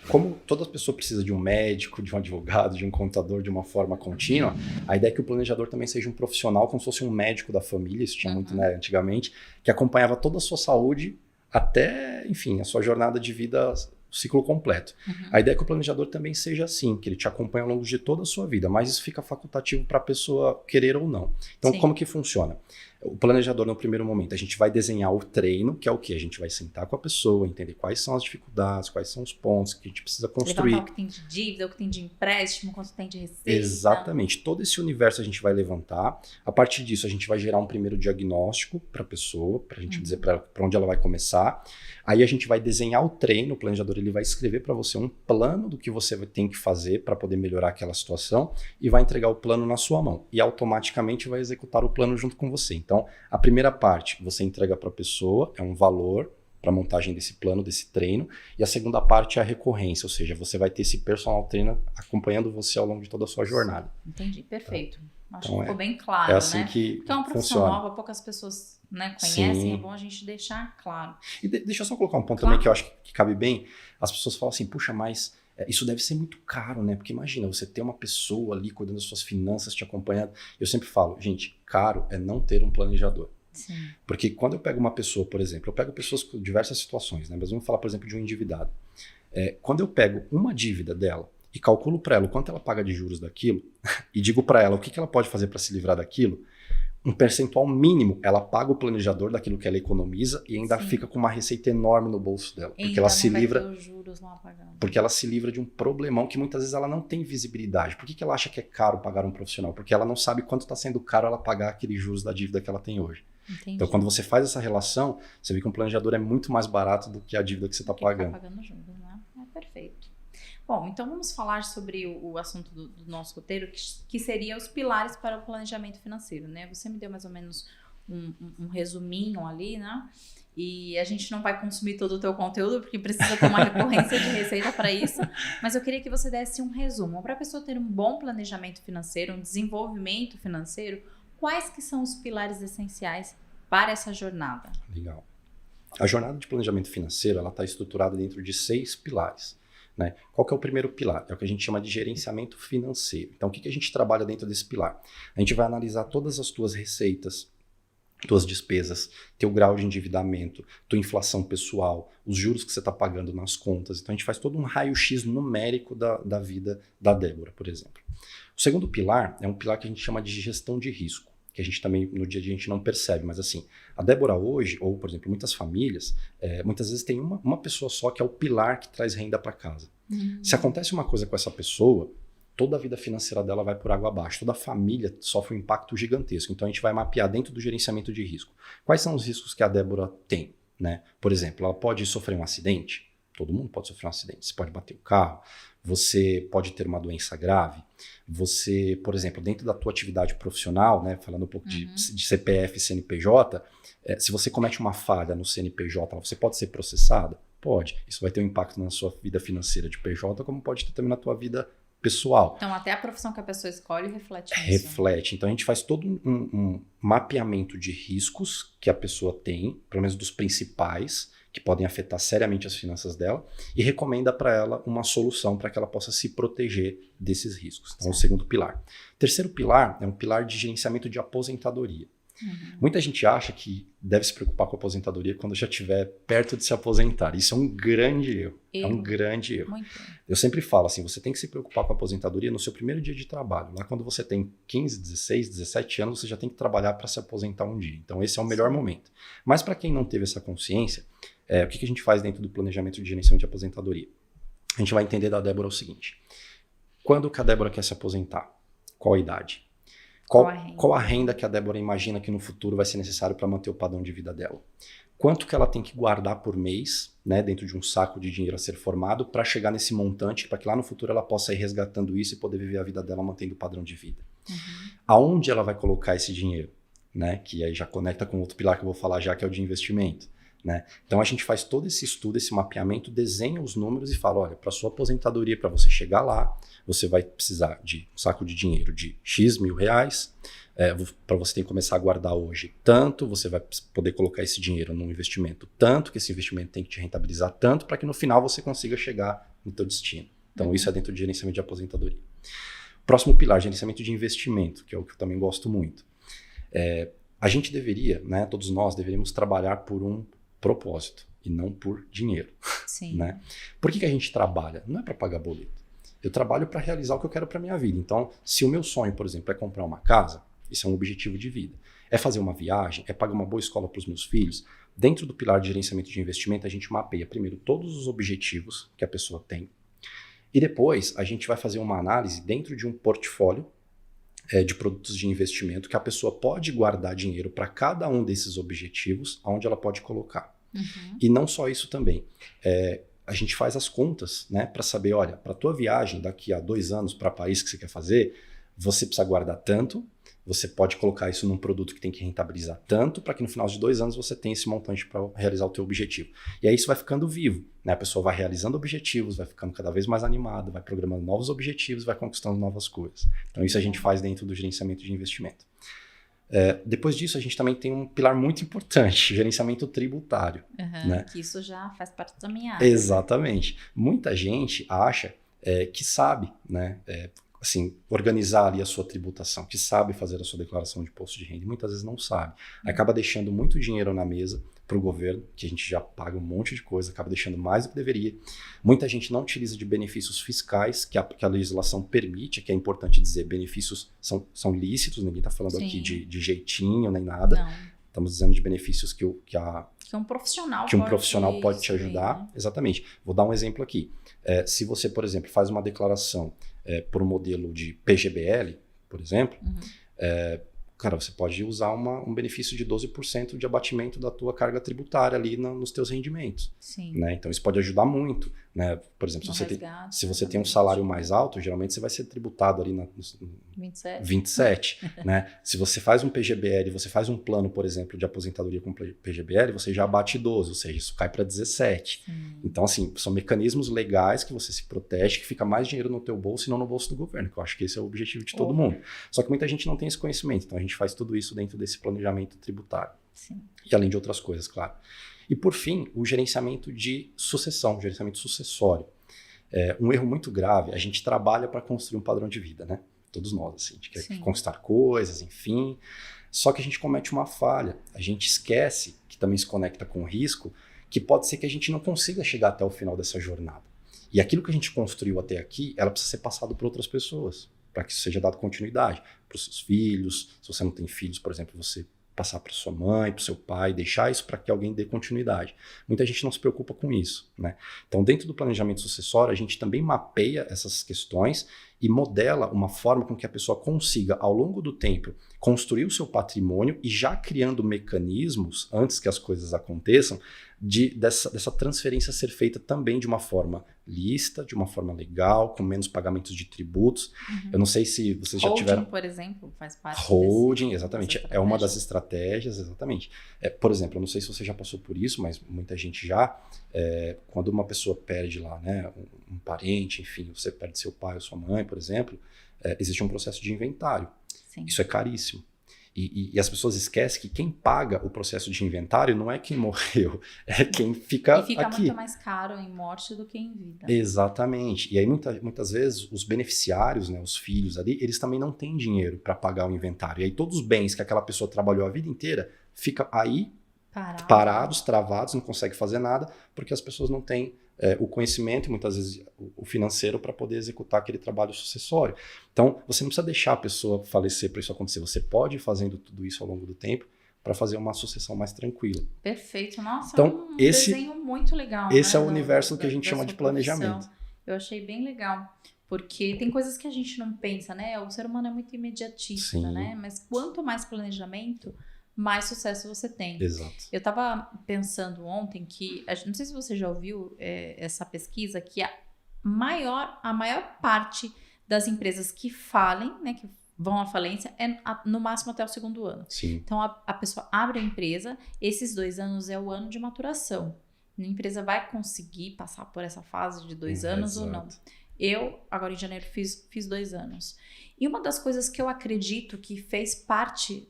[SPEAKER 2] como toda pessoa precisa de um médico, de um advogado, de um contador de uma forma contínua, a ideia é que o planejador também seja um profissional, como se fosse um médico da família, isso tinha muito, né, antigamente, que acompanhava toda a sua saúde até, enfim, a sua jornada de vida, ciclo completo. A ideia é que o planejador também seja assim, que ele te acompanhe ao longo de toda a sua vida, mas isso fica facultativo para a pessoa querer ou não. Então,
[SPEAKER 1] Sim.
[SPEAKER 2] como que funciona? O planejador, no primeiro momento, a gente vai desenhar o treino, que é o quê? A gente vai sentar com a pessoa, entender quais são as dificuldades, quais são os pontos que a gente precisa construir.
[SPEAKER 1] Levantar o que tem de dívida, o que tem de empréstimo, quanto tem de receita.
[SPEAKER 2] Exatamente. Todo esse universo a gente vai levantar. A partir disso, a gente vai gerar um primeiro diagnóstico para a pessoa, para a gente dizer para onde ela vai começar. Aí a gente vai desenhar o treino, o planejador ele vai escrever para você um plano do que você tem que fazer para poder melhorar aquela situação e vai entregar o plano na sua mão. E automaticamente vai executar o plano junto com você. Então, a primeira parte você entrega para a pessoa, é um valor para a montagem desse plano, desse treino. E a segunda parte é a recorrência, ou seja, você vai ter esse personal trainer acompanhando você ao longo de toda a sua jornada.
[SPEAKER 1] Entendi, perfeito. Acho
[SPEAKER 2] Então,
[SPEAKER 1] que ficou bem claro,
[SPEAKER 2] é assim
[SPEAKER 1] né?
[SPEAKER 2] que
[SPEAKER 1] Porque é uma profissão
[SPEAKER 2] funciona.
[SPEAKER 1] nova, poucas pessoas, né, conhecem,
[SPEAKER 2] Sim.
[SPEAKER 1] é bom a gente deixar claro.
[SPEAKER 2] E deixa eu só colocar um ponto
[SPEAKER 1] Claro.
[SPEAKER 2] também que eu acho que cabe bem. As pessoas falam assim, puxa, mas isso deve ser muito caro, né? Porque imagina, você ter uma pessoa ali cuidando das suas finanças, te acompanhando. Eu sempre falo, gente, caro é não ter um planejador.
[SPEAKER 1] Sim.
[SPEAKER 2] Porque quando eu pego uma pessoa, por exemplo, eu pego pessoas com diversas situações, né? Mas vamos falar, por exemplo, de um endividado. Quando eu pego uma dívida dela e calculo para ela o quanto ela paga de juros daquilo e digo para ela o que ela pode fazer para se livrar daquilo, um percentual mínimo, ela paga o planejador daquilo que ela economiza e ainda
[SPEAKER 1] Sim.
[SPEAKER 2] fica com uma receita enorme no bolso dela. Porque
[SPEAKER 1] Ainda
[SPEAKER 2] ela
[SPEAKER 1] não
[SPEAKER 2] se
[SPEAKER 1] vai
[SPEAKER 2] livra,
[SPEAKER 1] ter os juros lá pagando.
[SPEAKER 2] porque ela se livra de um problemão que muitas vezes ela não tem visibilidade. Por que ela acha que é caro pagar um profissional? Porque ela não sabe quanto está sendo caro ela pagar aqueles juros da dívida que ela tem hoje.
[SPEAKER 1] Entendi.
[SPEAKER 2] Então, quando você faz essa relação, você vê que um planejador é muito mais barato do que a dívida que você está pagando.
[SPEAKER 1] Tá pagando juros, né? É perfeito. Bom, então vamos falar sobre o assunto do nosso roteiro, que seria os pilares para o planejamento financeiro, né? Você me deu mais ou menos um resuminho ali, né? E a gente não vai consumir todo o teu conteúdo, porque precisa ter uma recorrência de receita para isso, mas eu queria que você desse um resumo. Para a pessoa ter um bom planejamento financeiro, um desenvolvimento financeiro, quais que são os pilares essenciais para essa jornada?
[SPEAKER 2] Legal. A jornada de planejamento financeiro, ela está estruturada dentro de 6 pilares. Né? Qual que é o primeiro pilar? É o que a gente chama de gerenciamento financeiro. Então, o que a gente trabalha dentro desse pilar? A gente vai analisar todas as tuas receitas, tuas despesas, teu grau de endividamento, tua inflação pessoal, os juros que você está pagando nas contas. Então, a gente faz todo um raio-x numérico da vida da Débora, por exemplo. O segundo pilar é um pilar que a gente chama de gestão de risco, que a gente também, no dia a dia, a gente não percebe. Mas assim, a Débora hoje, ou por exemplo, muitas famílias, muitas vezes tem uma pessoa só que é o pilar que traz renda para casa. Se acontece uma coisa com essa pessoa, toda a vida financeira dela vai por água abaixo, toda a família sofre um impacto gigantesco. Então a gente vai mapear dentro do gerenciamento de risco. Quais são os riscos que a Débora tem? Né? Por exemplo, ela pode sofrer um acidente? Todo mundo pode sofrer um acidente. Você pode bater o carro, você pode ter uma doença grave, você, por exemplo, dentro da tua atividade profissional, né, falando um pouco de CPF e CNPJ, se você comete uma falha no CNPJ, você pode ser processada? Pode. Isso vai ter um impacto na sua vida financeira de PJ, como pode ter também na tua vida pessoal.
[SPEAKER 1] Então, até a profissão que a pessoa escolhe reflete nisso.
[SPEAKER 2] Reflete. Então, a gente faz todo um mapeamento de riscos que a pessoa tem, pelo menos dos principais, que podem afetar seriamente as finanças dela, e recomenda para ela uma solução para que ela possa se proteger desses riscos. Então, o segundo pilar. O terceiro pilar é um pilar de gerenciamento de aposentadoria. Muita gente acha que deve se preocupar com a aposentadoria quando já estiver perto de se aposentar. Isso é um grande erro. É um grande erro.
[SPEAKER 1] Muito.
[SPEAKER 2] Eu sempre falo assim, você tem que se preocupar com a aposentadoria no seu primeiro dia de trabalho. Lá quando você tem 15, 16, 17 anos, você já tem que trabalhar para se aposentar um dia. Então esse é o melhor momento. Mas para quem não teve essa consciência, o que a gente faz dentro do planejamento de gerenciamento de aposentadoria? A gente vai entender da Débora o seguinte. Quando que a Débora quer se aposentar? Qual a idade? Qual a renda que a Débora imagina que no futuro vai ser necessário para manter o padrão de vida dela? Quanto que ela tem que guardar por mês, né, dentro de um saco de dinheiro a ser formado, para chegar nesse montante, para que lá no futuro ela possa ir resgatando isso e poder viver a vida dela mantendo o padrão de vida? Aonde ela vai colocar esse dinheiro? Né? Que aí já conecta com outro pilar que eu vou falar já, que é o de investimento. Né? Então a gente faz todo esse estudo, esse mapeamento, desenha os números e fala, olha, para sua aposentadoria, para você chegar lá, você vai precisar de um saco de dinheiro de X mil reais, para você ter que começar a guardar hoje tanto, você vai poder colocar esse dinheiro num investimento tanto, que esse investimento tem que te rentabilizar tanto, para que no final você consiga chegar no teu destino. Então isso é dentro do gerenciamento de aposentadoria. Próximo pilar, gerenciamento de investimento, que é o que eu também gosto muito. A gente deveria, né, todos nós deveríamos trabalhar por um propósito e não por dinheiro.
[SPEAKER 1] Sim.
[SPEAKER 2] Né? Por que a gente trabalha? Não é para pagar boleto. Eu trabalho para realizar o que eu quero para minha vida. Então, se o meu sonho, por exemplo, é comprar uma casa, isso é um objetivo de vida. É fazer uma viagem, é pagar uma boa escola para os meus filhos. Dentro do pilar de gerenciamento de investimento, a gente mapeia primeiro todos os objetivos que a pessoa tem. E depois, a gente vai fazer uma análise dentro de um portfólio de produtos de investimento que a pessoa pode guardar dinheiro para cada um desses objetivos, onde ela pode colocar. E não só isso também. A gente faz as contas, né, para saber, olha, para a tua viagem daqui a 2 anos para Paris que você quer fazer, você precisa guardar tanto, você pode colocar isso num produto que tem que rentabilizar tanto, para que no final de 2 anos você tenha esse montante para realizar o teu objetivo. E aí isso vai ficando vivo, né? A pessoa vai realizando objetivos, vai ficando cada vez mais animada, vai programando novos objetivos, vai conquistando novas coisas. Então isso a gente faz dentro do gerenciamento de investimento. Depois disso, a gente também tem um pilar muito importante, gerenciamento tributário. Né?
[SPEAKER 1] Que isso já faz parte da minha área.
[SPEAKER 2] Exatamente. Muita gente acha que sabe, né, assim, organizar ali a sua tributação, que sabe fazer a sua declaração de imposto de renda, e muitas vezes não sabe. Acaba deixando muito dinheiro na mesa para o governo, que a gente já paga um monte de coisa, acaba deixando mais do que deveria. Muita gente não utiliza de benefícios fiscais que a legislação permite, que é importante dizer, benefícios são lícitos, ninguém está falando aqui de jeitinho nem nada.
[SPEAKER 1] Não.
[SPEAKER 2] Estamos dizendo de benefícios que
[SPEAKER 1] um profissional
[SPEAKER 2] pode te ajudar. Né? Exatamente. Vou dar um exemplo aqui. Se você, por exemplo, faz uma declaração por um modelo de PGBL, por exemplo, cara, você pode usar um benefício de 12% de abatimento da tua carga tributária ali nos teus rendimentos.
[SPEAKER 1] Sim.
[SPEAKER 2] Né? Então, isso pode ajudar muito. Né? Por exemplo, se você tem um salário mais alto, geralmente você vai ser tributado ali nos 27. Né? Se você faz um PGBL, você faz um plano, por exemplo, de aposentadoria com PGBL, você já abate 12, ou seja, isso cai para 17. Então, assim, são mecanismos legais que você se protege, que fica mais dinheiro no teu bolso e não no bolso do governo, que eu acho que esse é o objetivo de todo mundo. Só que muita gente não tem esse conhecimento, então a gente faz tudo isso dentro desse planejamento tributário.
[SPEAKER 1] Sim.
[SPEAKER 2] E além de outras coisas, claro. E por fim, o gerenciamento de sucessão, gerenciamento sucessório. Um erro muito grave, a gente trabalha para construir um padrão de vida, né? Todos nós, assim, a gente quer conquistar coisas, enfim. Só que a gente comete uma falha, a gente esquece, que também se conecta com o risco, que pode ser que a gente não consiga chegar até o final dessa jornada. E aquilo que a gente construiu até aqui, ela precisa ser passado por outras pessoas, para que isso seja dado continuidade. Para os seus filhos, se você não tem filhos, por exemplo, você passar para sua mãe, para o seu pai, deixar isso para que alguém dê continuidade. Muita gente não se preocupa com isso. Né? Então, dentro do planejamento sucessório, a gente também mapeia essas questões e modela uma forma com que a pessoa consiga, ao longo do tempo, construir o seu patrimônio e já criando mecanismos, antes que as coisas aconteçam, dessa transferência ser feita também de uma forma lista, de uma forma legal, com menos pagamentos de tributos. Eu não sei se vocês já tiveram...
[SPEAKER 1] Holding, por exemplo, faz parte
[SPEAKER 2] Holding, exatamente. É uma das estratégias, exatamente. Por exemplo, eu não sei se você já passou por isso, mas muita gente já. Quando uma pessoa perde lá, né, um parente, enfim, você perde seu pai ou sua mãe, por exemplo, existe um processo de inventário.
[SPEAKER 1] Sim.
[SPEAKER 2] Isso é caríssimo. E as pessoas esquecem que quem paga o processo de inventário não é quem morreu, é quem fica aqui.
[SPEAKER 1] E fica muito mais caro em morte do que em vida.
[SPEAKER 2] Exatamente. E aí muitas vezes os beneficiários, né, os filhos ali, eles também não têm dinheiro para pagar o inventário. E aí todos os bens que aquela pessoa trabalhou a vida inteira ficam aí parados, travados, não consegue fazer nada, porque as pessoas não têm o conhecimento e muitas vezes o financeiro para poder executar aquele trabalho sucessório. Então, você não precisa deixar a pessoa falecer para isso acontecer. Você pode ir fazendo tudo isso ao longo do tempo para fazer uma sucessão mais tranquila.
[SPEAKER 1] Perfeito. Nossa,
[SPEAKER 2] então,
[SPEAKER 1] um desenho muito legal.
[SPEAKER 2] Esse
[SPEAKER 1] né,
[SPEAKER 2] é o universo que a gente chama de planejamento.
[SPEAKER 1] Profissão. Eu achei bem legal. Porque tem coisas que a gente não pensa, né? O ser humano é muito imediatista,
[SPEAKER 2] Sim.
[SPEAKER 1] né? Mas quanto mais planejamento, mais sucesso você tem.
[SPEAKER 2] Exato.
[SPEAKER 1] Eu estava pensando ontem que, não sei se você já ouviu essa pesquisa, que a maior parte das empresas que falem, né, que vão à falência, no máximo até o 2º ano.
[SPEAKER 2] Sim.
[SPEAKER 1] Então a pessoa abre a empresa, esses 2 anos é o ano de maturação. A empresa vai conseguir passar por essa fase de 2 anos ou não. Eu, agora em janeiro, fiz 2 anos. E uma das coisas que eu acredito que fez parte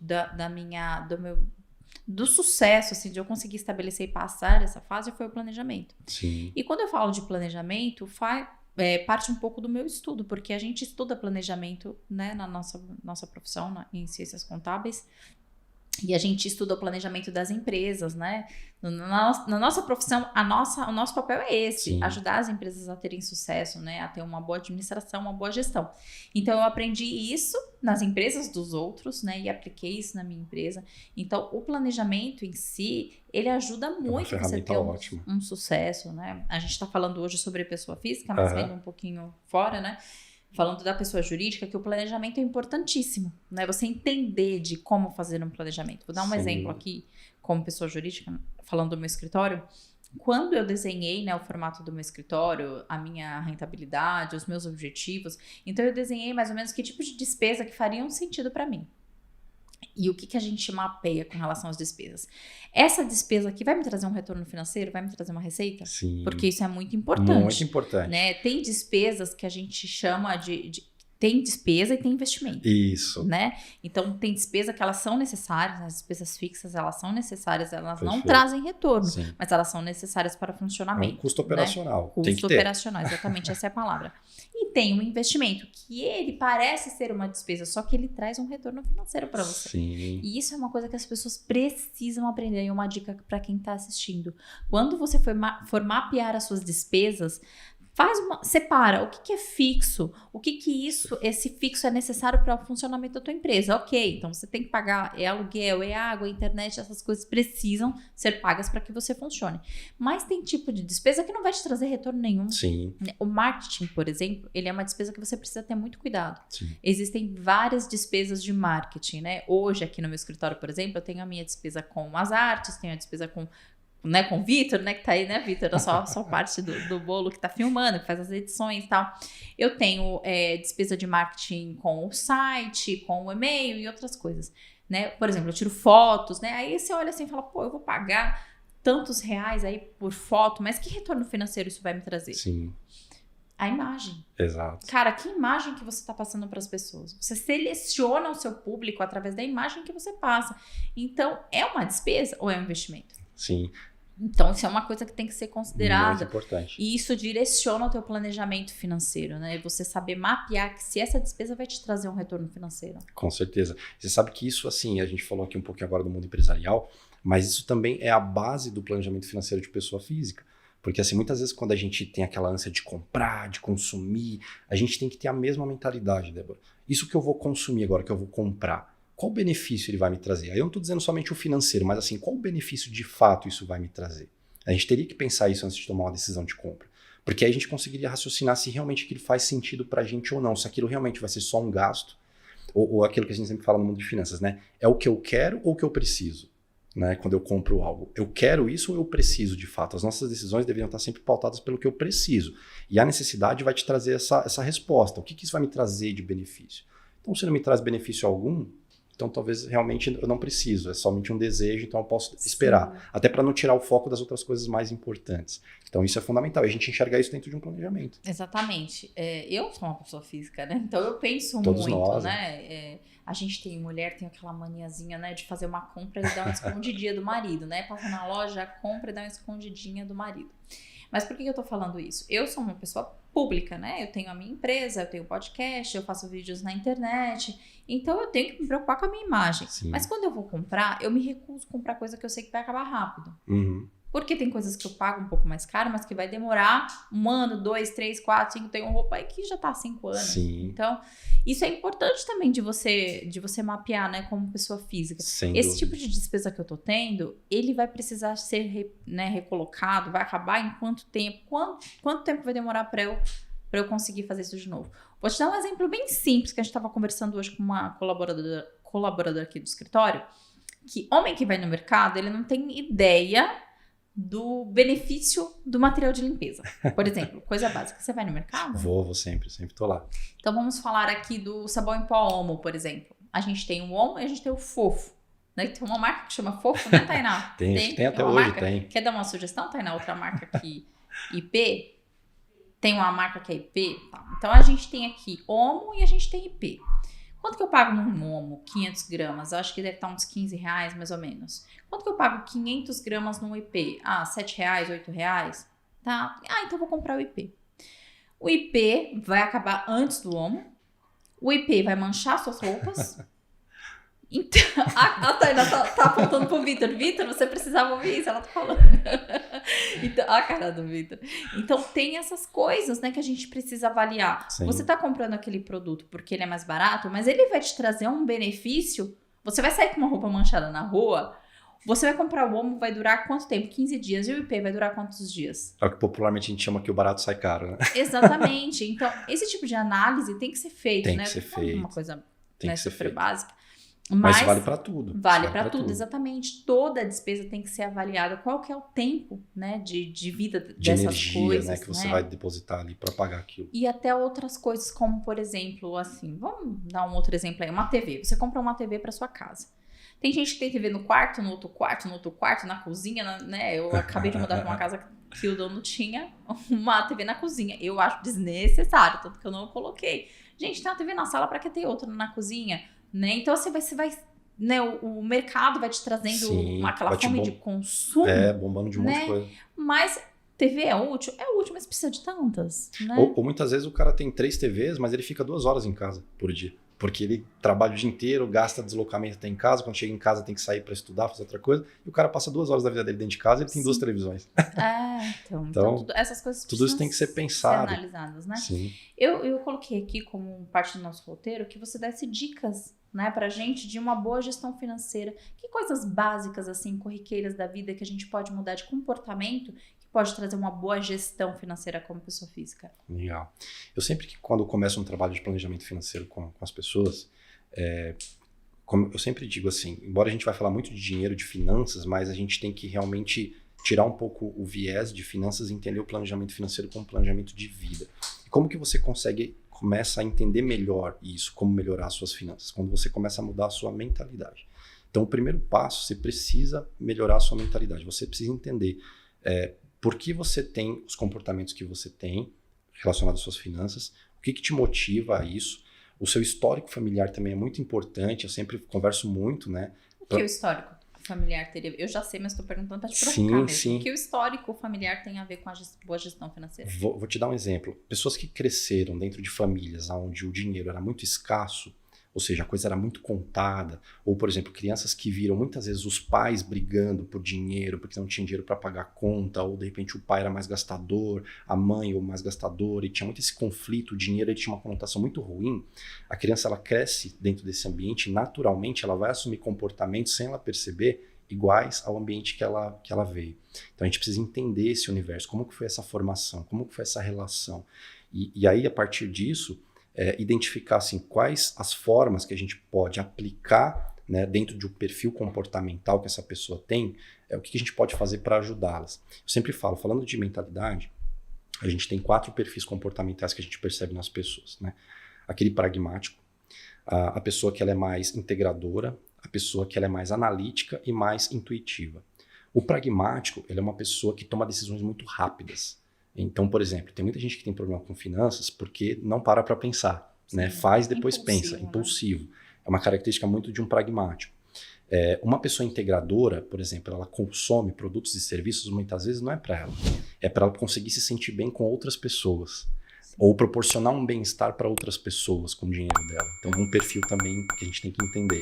[SPEAKER 1] do sucesso, assim, de eu conseguir estabelecer e passar essa fase foi o planejamento.
[SPEAKER 2] Sim.
[SPEAKER 1] E quando eu falo de planejamento, parte um pouco do meu estudo, porque a gente estuda planejamento, né, na nossa profissão, em ciências contábeis. E a gente estuda o planejamento das empresas, né? Na nossa profissão, o nosso papel é esse,
[SPEAKER 2] Sim.
[SPEAKER 1] ajudar as empresas a terem sucesso, né? A ter uma boa administração, uma boa gestão. Então, eu aprendi isso nas empresas dos outros, né? E apliquei isso na minha empresa. Então, o planejamento em si, ele ajuda muito você ter um sucesso, né? A gente está falando hoje sobre pessoa física, mas saindo um pouquinho fora, né? Falando da pessoa jurídica, que o planejamento é importantíssimo, né? Você entender de como fazer um planejamento. Vou dar um exemplo aqui, como pessoa jurídica, falando do meu escritório. Quando eu desenhei, né, o formato do meu escritório, a minha rentabilidade, os meus objetivos, então eu desenhei mais ou menos que tipo de despesa que faria um sentido para mim. E o que a gente mapeia com relação às despesas? Essa despesa aqui vai me trazer um retorno financeiro? Vai me trazer uma receita?
[SPEAKER 2] Sim.
[SPEAKER 1] Porque isso é muito importante.
[SPEAKER 2] Muito importante.
[SPEAKER 1] Né? Tem despesas que a gente chama tem despesa e tem investimento.
[SPEAKER 2] Isso.
[SPEAKER 1] Né? Então, tem despesa que elas são necessárias, as despesas fixas, elas são necessárias, elas
[SPEAKER 2] Perfeito.
[SPEAKER 1] não trazem retorno,
[SPEAKER 2] Sim.
[SPEAKER 1] mas elas são necessárias para funcionamento.
[SPEAKER 2] É um custo operacional.
[SPEAKER 1] Né?
[SPEAKER 2] Tem que
[SPEAKER 1] custo
[SPEAKER 2] ter.
[SPEAKER 1] operacional, exatamente, essa é a palavra. E tem um investimento, que ele parece ser uma despesa, só que ele traz um retorno financeiro para você.
[SPEAKER 2] Sim.
[SPEAKER 1] E isso é uma coisa que as pessoas precisam aprender. E uma dica para quem está assistindo. Quando você for mapear as suas despesas, separa o que é fixo, esse fixo é necessário para o funcionamento da tua empresa. Ok, então você tem que pagar, aluguel, água, internet, essas coisas precisam ser pagas para que você funcione. Mas tem tipo de despesa que não vai te trazer retorno nenhum.
[SPEAKER 2] Sim.
[SPEAKER 1] O marketing, por exemplo, ele é uma despesa que você precisa ter muito cuidado.
[SPEAKER 2] Sim.
[SPEAKER 1] Existem várias despesas de marketing, né? Hoje, aqui no meu escritório, por exemplo, eu tenho a minha despesa com as artes, tenho a despesa com o Vitor, né, que tá aí, né, Vitor? É só parte do bolo que tá filmando, que faz as edições e tal. Eu tenho despesa de marketing com o site, com o e-mail e outras coisas, né? Por exemplo, eu tiro fotos, né? Aí você olha assim e fala, pô, eu vou pagar tantos reais aí por foto, mas que retorno financeiro isso vai me trazer?
[SPEAKER 2] Sim.
[SPEAKER 1] A imagem.
[SPEAKER 2] Exato.
[SPEAKER 1] Cara, que imagem que você está passando para as pessoas? Você seleciona o seu público através da imagem que você passa. Então, é uma despesa ou é um investimento?
[SPEAKER 2] Sim.
[SPEAKER 1] Então, isso é uma coisa que tem que ser considerada.
[SPEAKER 2] Muito importante.
[SPEAKER 1] E isso direciona o teu planejamento financeiro, né? Você saber mapear que se essa despesa vai te trazer um retorno financeiro.
[SPEAKER 2] Com certeza. Você sabe que isso, assim, a gente falou aqui um pouquinho agora do mundo empresarial, mas isso também é a base do planejamento financeiro de pessoa física. Porque, assim, muitas vezes quando a gente tem aquela ânsia de comprar, de consumir, a gente tem que ter a mesma mentalidade, Débora. Isso que eu vou consumir agora, que eu vou comprar, qual benefício ele vai me trazer? Aí eu não estou dizendo somente o financeiro, mas assim, qual benefício de fato isso vai me trazer? A gente teria que pensar isso antes de tomar uma decisão de compra. Porque aí a gente conseguiria raciocinar se realmente aquilo faz sentido pra gente ou não, se aquilo realmente vai ser só um gasto, ou aquilo que a gente sempre fala no mundo de finanças, né? É o que eu quero ou o que eu preciso? né, quando eu compro algo. Eu quero isso ou eu preciso de fato? As nossas decisões deveriam estar sempre pautadas pelo que eu preciso. E a necessidade vai te trazer essa resposta. O que isso vai me trazer de benefício? Então, se não me traz benefício algum, então talvez realmente eu não preciso. É somente um desejo, então eu posso esperar.
[SPEAKER 1] Sim.
[SPEAKER 2] Até para não tirar o foco das outras coisas mais importantes. Então isso é fundamental. E a gente enxergar isso dentro de um planejamento.
[SPEAKER 1] Exatamente. Eu sou uma pessoa física, né? Então eu penso
[SPEAKER 2] Todos
[SPEAKER 1] muito,
[SPEAKER 2] nós,
[SPEAKER 1] né? A gente tem mulher, tem aquela maniazinha, né? De fazer uma compra e dar uma escondidinha do marido, né? Passa na loja, compra e dá uma escondidinha do marido. Mas por que eu tô falando isso? Eu sou uma pessoa pública, né? Eu tenho a minha empresa, eu tenho podcast, eu faço vídeos na internet. Então eu tenho que me preocupar com a minha imagem.
[SPEAKER 2] Sim.
[SPEAKER 1] Mas quando eu vou comprar, eu me recuso a comprar coisa que eu sei que vai acabar rápido.
[SPEAKER 2] Uhum.
[SPEAKER 1] Porque tem coisas que eu pago um pouco mais caro, mas que vai demorar 1 ano, 2, 3, 4, 5. Tem uma roupa aí que já tá há 5 anos.
[SPEAKER 2] Sim.
[SPEAKER 1] Então, isso é importante também de você mapear, né, como pessoa física.
[SPEAKER 2] Sem
[SPEAKER 1] Esse
[SPEAKER 2] dúvida.
[SPEAKER 1] tipo de despesa que eu tô tendo, ele vai precisar ser recolocado, vai acabar em quanto tempo? Quanto tempo vai demorar para eu conseguir fazer isso de novo? Vou te dar um exemplo bem simples, que a gente estava conversando hoje com uma colaboradora aqui do escritório, que homem que vai no mercado, ele não tem ideia do benefício do material de limpeza. Por exemplo, coisa básica. Você vai no mercado?
[SPEAKER 2] Vou sempre tô lá.
[SPEAKER 1] Então vamos falar aqui do sabão em pó Omo, por exemplo. A gente tem o Omo e a gente tem o Fofo. Né? Tem uma marca que chama Fofo, né, Tainá?
[SPEAKER 2] Tem até
[SPEAKER 1] uma
[SPEAKER 2] hoje,
[SPEAKER 1] marca.
[SPEAKER 2] tem.
[SPEAKER 1] Quer dar uma sugestão, Tainá? Outra marca aqui, IP? Tem uma marca que é IP? Tá. Então a gente tem aqui Omo e a gente tem IP. Quanto que eu pago num Omo? 500 gramas. Eu acho que deve estar uns 15 reais, mais ou menos. Quanto que eu pago 500 gramas num IP? 7 reais, 8 reais? Tá? Então eu vou comprar o IP. O IP vai acabar antes do Omo. O IP vai manchar suas roupas. Então, a Tainá tá apontando pro Vitor. Vitor, você precisava ouvir isso, ela tá falando. Então, a cara do Vitor. Então, tem essas coisas, né, que a gente precisa avaliar.
[SPEAKER 2] Sim.
[SPEAKER 1] Você tá comprando aquele produto porque ele é mais barato, mas ele vai te trazer um benefício. Você vai sair com uma roupa manchada na rua, você vai comprar o Omo, vai durar quanto tempo? 15 dias. E o IP vai durar quantos dias?
[SPEAKER 2] É o que popularmente a gente chama que o barato sai caro, né?
[SPEAKER 1] Exatamente. Então, esse tipo de análise tem que ser feito,
[SPEAKER 2] Tem
[SPEAKER 1] né?
[SPEAKER 2] que ser
[SPEAKER 1] Falando
[SPEAKER 2] feito.
[SPEAKER 1] uma coisa,
[SPEAKER 2] Tem
[SPEAKER 1] né,
[SPEAKER 2] que ser
[SPEAKER 1] super
[SPEAKER 2] feito.
[SPEAKER 1] básica.
[SPEAKER 2] Mas vale para tudo.
[SPEAKER 1] Vale para tudo, exatamente. Toda despesa tem que ser avaliada. Qual que é o tempo, né, de vida dessas
[SPEAKER 2] energia,
[SPEAKER 1] coisas,
[SPEAKER 2] né, que você vai depositar ali para pagar aquilo.
[SPEAKER 1] E até outras coisas, como por exemplo, assim, vamos dar um outro exemplo aí, uma TV. Você compra uma TV para sua casa. Tem gente que tem TV no quarto, no outro quarto, na cozinha, né? Eu acabei de mudar para uma casa que o dono tinha uma TV na cozinha. Eu acho desnecessário, tanto que eu não coloquei. Gente, tem uma TV na sala, para que ter outra na cozinha? Né? Então você vai né, o mercado vai te trazendo aquela fome de consumo.
[SPEAKER 2] Bombando de um monte de coisa.
[SPEAKER 1] Mas TV é útil, mas precisa de tantas, né?
[SPEAKER 2] Ou muitas vezes o cara tem 3 TVs, mas ele fica 2 horas em casa por dia. Porque ele trabalha o dia inteiro, gasta deslocamento até em casa, quando chega em casa tem que sair para estudar, fazer outra coisa, e o cara passa 2 horas da vida dele dentro de casa e ele tem 2 televisões.
[SPEAKER 1] Então essas coisas
[SPEAKER 2] tudo isso tem que ser pensado.
[SPEAKER 1] Ser analisadas, né?
[SPEAKER 2] Sim.
[SPEAKER 1] Eu coloquei aqui como parte do nosso roteiro que você desse dicas, né, pra gente de uma boa gestão financeira. Que coisas básicas, assim, corriqueiras da vida que a gente pode mudar de comportamento que pode trazer uma boa gestão financeira como pessoa física?
[SPEAKER 2] Legal. Eu sempre que, quando começo um trabalho de planejamento financeiro com as pessoas, como eu sempre digo assim, embora a gente vai falar muito de dinheiro, de finanças, mas a gente tem que realmente tirar um pouco o viés de finanças e entender o planejamento financeiro como planejamento de vida. E como que você começa a entender melhor isso, como melhorar as suas finanças? Quando você começa a mudar a sua mentalidade. Então, o primeiro passo, você precisa melhorar a sua mentalidade. Você precisa entender por que você tem os comportamentos que você tem relacionados às suas finanças, o que te motiva a isso. O seu histórico familiar também é muito importante, eu sempre converso muito, né?
[SPEAKER 1] O que o histórico familiar teria? Eu já sei, mas estou perguntando para te provocar mesmo.
[SPEAKER 2] Sim.
[SPEAKER 1] O que o histórico familiar tem a ver com a boa gestão financeira?
[SPEAKER 2] Vou te dar um exemplo. Pessoas que cresceram dentro de famílias onde o dinheiro era muito escasso, ou seja, a coisa era muito contada, ou, por exemplo, crianças que viram muitas vezes os pais brigando por dinheiro, porque não tinham dinheiro para pagar a conta, ou de repente o pai era mais gastador, a mãe ou mais gastadora, e tinha muito esse conflito, o dinheiro ele tinha uma conotação muito ruim. A criança ela cresce dentro desse ambiente e naturalmente ela vai assumir comportamentos sem ela perceber iguais ao ambiente que ela veio. Então a gente precisa entender esse universo, como que foi essa formação, como que foi essa relação. E aí, a partir disso, identificar assim, quais as formas que a gente pode aplicar né, dentro de um perfil comportamental que essa pessoa tem, o que a gente pode fazer para ajudá-las. Eu sempre falo, falando de mentalidade, a gente tem 4 perfis comportamentais que a gente percebe nas pessoas, né? Aquele pragmático, a pessoa que ela é mais integradora, a pessoa que ela é mais analítica e mais intuitiva. O pragmático, ele é uma pessoa que toma decisões muito rápidas. Então, por exemplo, tem muita gente que tem problema com finanças porque não para pensar, né? Faz, depois pensa. Impulsivo. É uma característica muito de um pragmático. Uma pessoa integradora, por exemplo, ela consome produtos e serviços, muitas vezes não é para ela. É para ela conseguir se sentir bem com outras pessoas. Sim. Ou proporcionar um bem-estar para outras pessoas com o dinheiro dela. Então, um perfil também que a gente tem que entender.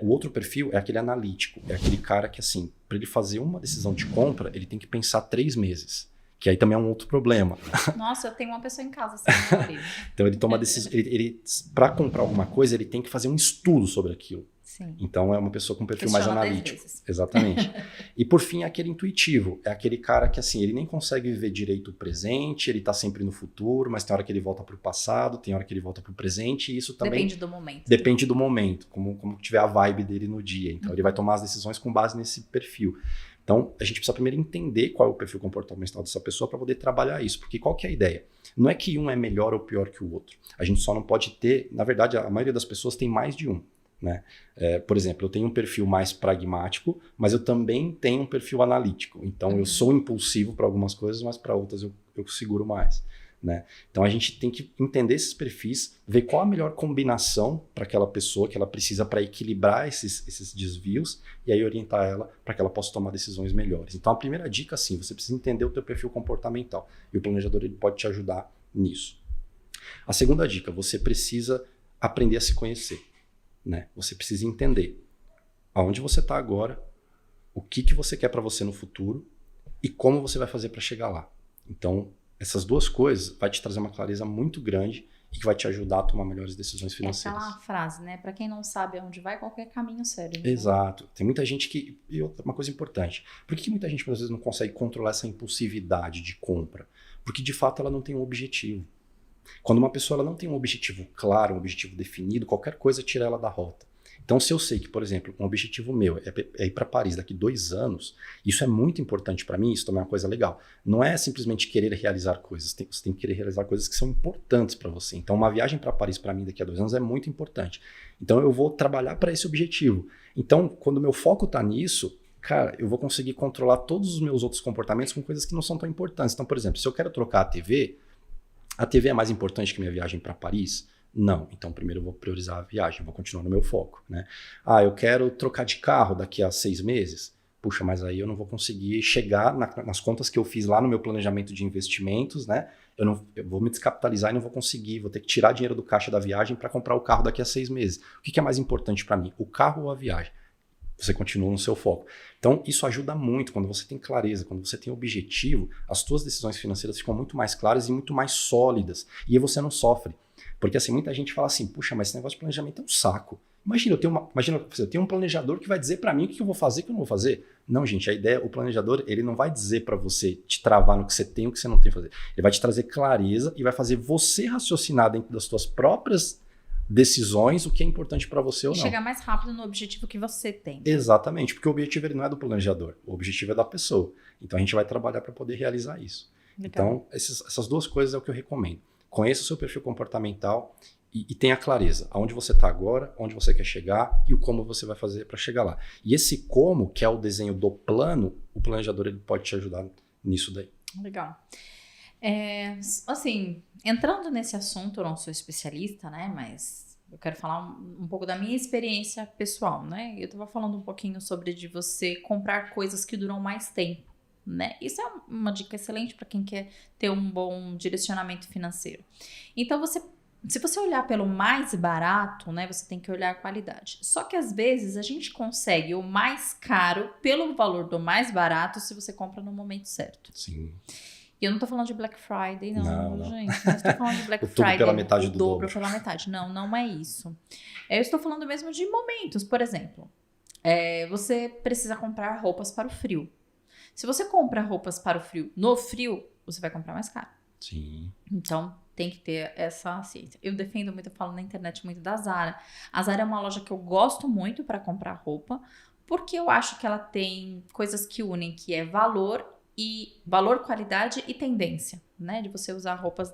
[SPEAKER 2] O outro perfil é aquele analítico. É aquele cara que, assim, para ele fazer uma decisão de compra, ele tem que pensar 3 meses. Que aí também é um outro problema.
[SPEAKER 1] Nossa, eu tenho uma pessoa em casa assim.
[SPEAKER 2] Então, ele toma decisão. Para comprar alguma coisa, ele tem que fazer um estudo sobre aquilo.
[SPEAKER 1] Sim.
[SPEAKER 2] Então, é uma pessoa com um perfil mais analítico. Exatamente. E, por fim, é aquele intuitivo. É aquele cara que, assim, ele nem consegue viver direito o presente, ele tá sempre no futuro, mas tem hora que ele volta pro passado, tem hora que ele volta pro presente, e isso também...
[SPEAKER 1] Depende do momento.
[SPEAKER 2] Depende do momento, como tiver a vibe dele no dia. Então, ele vai tomar as decisões com base nesse perfil. Então, a gente precisa primeiro entender qual é o perfil comportamental dessa pessoa para poder trabalhar isso. Porque qual que é a ideia? Não é que um é melhor ou pior que o outro. A gente só não pode ter... Na verdade, a maioria das pessoas tem mais de um. Né? Por exemplo, eu tenho um perfil mais pragmático, mas eu também tenho um perfil analítico. Então, eu sou impulsivo para algumas coisas, mas para outras eu seguro mais. Né? Então, a gente tem que entender esses perfis, ver qual a melhor combinação para aquela pessoa que ela precisa para equilibrar esses desvios e aí orientar ela para que ela possa tomar decisões melhores. Então, a primeira dica, assim, você precisa entender o teu perfil comportamental e o planejador ele pode te ajudar nisso. A segunda dica, você precisa aprender a se conhecer. Né? Você precisa entender aonde você está agora, o que você quer para você no futuro e como você vai fazer para chegar lá. Então, essas duas coisas vai te trazer uma clareza muito grande e que vai te ajudar a tomar melhores decisões financeiras.
[SPEAKER 1] Aquela frase, né? Para quem não sabe aonde vai, qualquer caminho serve. Né?
[SPEAKER 2] Exato. Tem muita gente que... E uma coisa importante. Por que muita gente, às vezes, não consegue controlar essa impulsividade de compra? Porque, de fato, ela não tem um objetivo. Quando uma pessoa ela não tem um objetivo claro, um objetivo definido, qualquer coisa tira ela da rota. Então, se eu sei que, por exemplo, um objetivo meu é ir para Paris daqui 2 anos, isso é muito importante para mim, isso também é uma coisa legal. Não é simplesmente querer realizar coisas, você tem que querer realizar coisas que são importantes para você. Então, uma viagem para Paris para mim daqui a 2 anos é muito importante. Então, eu vou trabalhar para esse objetivo. Então, quando o meu foco está nisso, cara, eu vou conseguir controlar todos os meus outros comportamentos com coisas que não são tão importantes. Então, por exemplo, se eu quero trocar a TV é mais importante que minha viagem para Paris? Não. Então, primeiro eu vou priorizar a viagem, vou continuar no meu foco. Né? Eu quero trocar de carro daqui a 6 meses? Puxa, mas aí eu não vou conseguir chegar nas contas que eu fiz lá no meu planejamento de investimentos, né? Eu vou me descapitalizar e não vou conseguir, vou ter que tirar dinheiro do caixa da viagem para comprar o carro daqui a 6 meses. O que é mais importante para mim, o carro ou a viagem? Você continua no seu foco. Então, isso ajuda muito quando você tem clareza, quando você tem objetivo, as suas decisões financeiras ficam muito mais claras e muito mais sólidas. E aí você não sofre. Porque assim, muita gente fala assim, puxa, mas esse negócio de planejamento é um saco. Imagina, eu tenho um planejador que vai dizer para mim o que eu vou fazer e o que eu não vou fazer. Não, gente, a ideia, o planejador, ele não vai dizer para você te travar no que você tem e o que você não tem que fazer. Ele vai te trazer clareza e vai fazer você raciocinar dentro das suas próprias decisões, o que é importante para você ou não.
[SPEAKER 1] Chegar mais rápido no objetivo que você tem.
[SPEAKER 2] Exatamente, porque o objetivo ele não é do planejador, o objetivo é da pessoa. Então a gente vai trabalhar para poder realizar isso. Legal. Então essas duas coisas é o que eu recomendo. Conheça o seu perfil comportamental e tenha clareza aonde você está agora, onde você quer chegar e o como você vai fazer para chegar lá. E esse como, que é o desenho do plano, o planejador ele pode te ajudar nisso daí.
[SPEAKER 1] Legal. Assim, entrando nesse assunto, eu não sou especialista, né, mas eu quero falar um pouco da minha experiência pessoal, né, eu tava falando um pouquinho sobre de você comprar coisas que duram mais tempo, né, isso é uma dica excelente para quem quer ter um bom direcionamento financeiro. Então, se você olhar pelo mais barato, né, você tem que olhar a qualidade. Só que às vezes a gente consegue o mais caro pelo valor do mais barato se você compra no momento certo.
[SPEAKER 2] Sim.
[SPEAKER 1] E eu não tô falando de Black Friday, não. Gente. Não estou falando de Black
[SPEAKER 2] o
[SPEAKER 1] Friday.
[SPEAKER 2] Pela metade do
[SPEAKER 1] dobro pela metade. Não é isso. Eu estou falando mesmo de momentos. Por exemplo, você precisa comprar roupas para o frio. Se você compra roupas para o frio no frio, você vai comprar mais caro.
[SPEAKER 2] Sim.
[SPEAKER 1] Então, Tem que ter essa ciência. Eu defendo muito, eu falo na internet muito da Zara. A Zara é uma loja que eu gosto muito para comprar roupa, porque eu acho que ela tem coisas que unem, que é valor, qualidade e tendência, né? De você usar roupas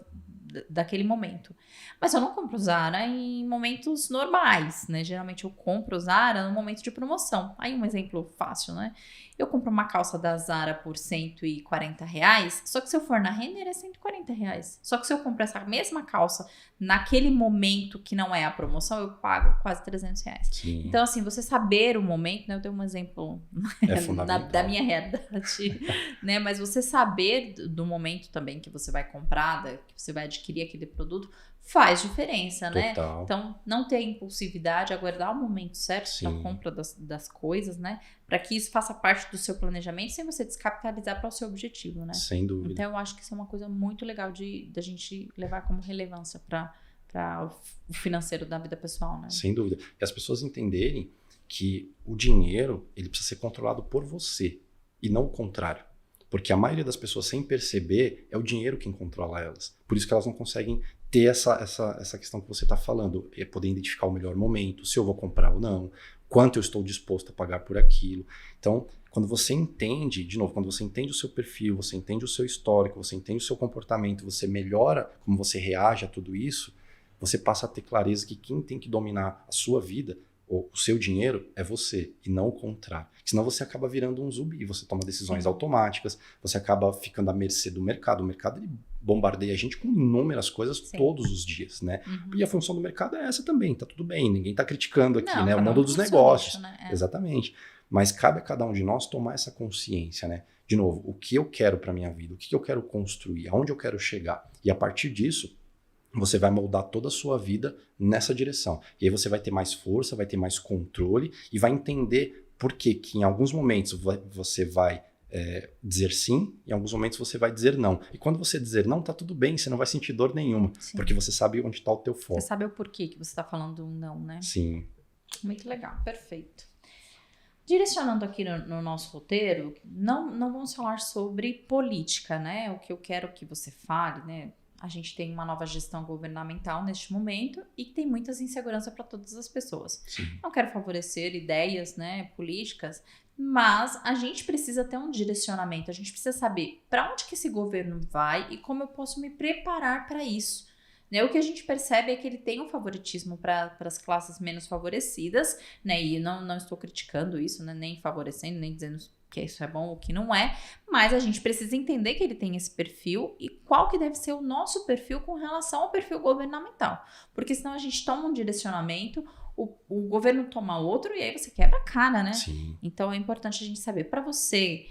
[SPEAKER 1] daquele momento. Mas eu não compro Zara em momentos normais, né? Geralmente eu compro Zara no momento de promoção. Aí um exemplo fácil, né? Eu compro uma calça da Zara por R$140, só que se eu for na Renner é R$140. Só que se eu comprar essa mesma calça naquele momento que não é a promoção, eu pago quase R$300.
[SPEAKER 2] Sim.
[SPEAKER 1] Então, assim, você saber o momento, né? Eu dei um exemplo da minha realidade, né? Mas você saber do momento também que você vai comprar, que você vai adquirir aquele produto, faz diferença, né?
[SPEAKER 2] Total.
[SPEAKER 1] Então, não ter impulsividade, aguardar o momento certo
[SPEAKER 2] Sim.
[SPEAKER 1] para a compra das coisas, né? Para que isso faça parte do seu planejamento sem você descapitalizar para o seu objetivo, né?
[SPEAKER 2] Sem dúvida.
[SPEAKER 1] Então, eu acho que isso é uma coisa muito legal da gente levar como relevância para o financeiro da vida pessoal, né?
[SPEAKER 2] Sem dúvida. E as pessoas entenderem que o dinheiro, ele precisa ser controlado por você e não o contrário. Porque a maioria das pessoas, sem perceber, é o dinheiro quem controla elas. Por isso que elas não conseguem ter essa questão que você está falando, é poder identificar o melhor momento, se eu vou comprar ou não, quanto eu estou disposto a pagar por aquilo. Então, quando você entende, de novo, quando você entende o seu perfil, você entende o seu histórico, você entende o seu comportamento, você melhora como você reage a tudo isso, você passa a ter clareza que quem tem que dominar a sua vida, ou o seu dinheiro, é você, e não o contrário. Senão você acaba virando um zumbi, você toma decisões automáticas, você acaba ficando à mercê do mercado. O mercado, ele bombardeia a gente com inúmeras coisas todos os dias, né? Uhum. E a função do mercado é essa também, tá tudo bem, ninguém tá criticando aqui, né? O mundo dos negócios. Lixo, né? Exatamente. Mas cabe a cada um de nós tomar essa consciência, né? De novo, o que eu quero para minha vida, o que eu quero construir, aonde eu quero chegar. E a partir disso, você vai moldar toda a sua vida nessa direção. E aí você vai ter mais força, vai ter mais controle e vai entender por que em alguns momentos você vai dizer sim, em alguns momentos você vai dizer não. E quando você dizer não, tá tudo bem, você não vai sentir dor nenhuma, porque você sabe onde está o teu foco.
[SPEAKER 1] Você sabe o porquê que você está falando não, né?
[SPEAKER 2] Sim.
[SPEAKER 1] Muito legal, perfeito. Direcionando aqui no nosso roteiro, não vamos falar sobre política, né? O que eu quero que você fale, né? A gente tem uma nova gestão governamental neste momento e tem muitas inseguranças para todas as pessoas.
[SPEAKER 2] Sim.
[SPEAKER 1] Não quero favorecer ideias, né, políticas, mas a gente precisa ter um direcionamento, a gente precisa saber para onde que esse governo vai e como eu posso me preparar para isso. Né? O que a gente percebe é que ele tem um favoritismo para as classes menos favorecidas, né? E não estou criticando isso, né? Nem favorecendo, nem dizendo que isso é bom ou que não é, mas a gente precisa entender que ele tem esse perfil e qual que deve ser o nosso perfil com relação ao perfil governamental, porque senão a gente toma um direcionamento, o governo toma outro e aí você quebra a cara, né?
[SPEAKER 2] Sim.
[SPEAKER 1] Então é importante a gente saber, para você,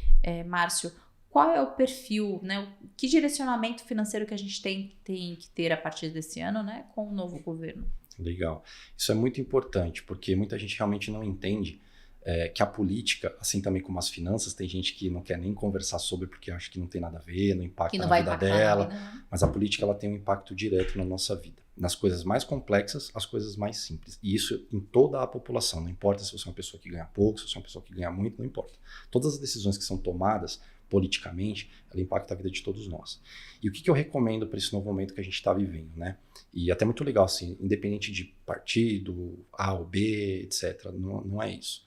[SPEAKER 1] Márcio, qual é o perfil, né? Que direcionamento financeiro que a gente tem que ter a partir desse ano, né? Com o novo governo.
[SPEAKER 2] Legal. Isso é muito importante, porque muita gente realmente não entende que a política, assim também como as finanças, tem gente que não quer nem conversar sobre porque acha que não tem nada a ver, não impacta na vida dela, mas a política ela tem um impacto direto na nossa vida, nas coisas mais complexas, as coisas mais simples, e isso em toda a população, não importa se você é uma pessoa que ganha pouco, se você é uma pessoa que ganha muito, não importa. Todas as decisões que são tomadas politicamente, ela impacta a vida de todos nós. E o que eu recomendo para esse novo momento que a gente está vivendo, né? E até muito legal, assim, independente de partido, A ou B, etc., não é isso.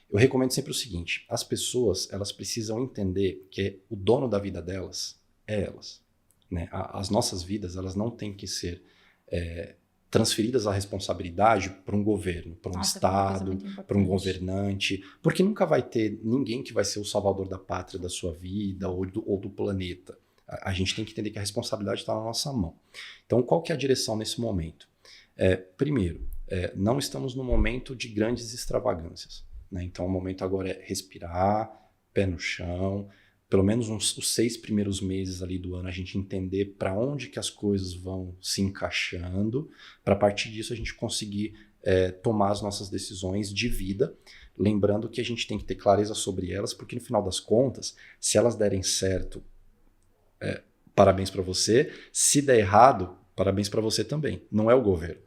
[SPEAKER 2] Eu recomendo sempre o seguinte, as pessoas, elas precisam entender que o dono da vida delas é elas. Né? As nossas vidas, elas não têm que ser transferidas a responsabilidade para um governo, para um Estado, para um governante, porque nunca vai ter ninguém que vai ser o salvador da pátria, da sua vida ou do planeta. A gente tem que entender que a responsabilidade está na nossa mão. Então, qual que é a direção nesse momento? Primeiro, não estamos no momento de grandes extravagâncias. Né? Então, o momento agora é respirar, pé no chão, pelo menos os 6 primeiros meses ali do ano, a gente entender para onde que as coisas vão se encaixando, para a partir disso a gente conseguir tomar as nossas decisões de vida, lembrando que a gente tem que ter clareza sobre elas, porque no final das contas, se elas derem certo, parabéns para você, se der errado, parabéns para você também. Não é o governo.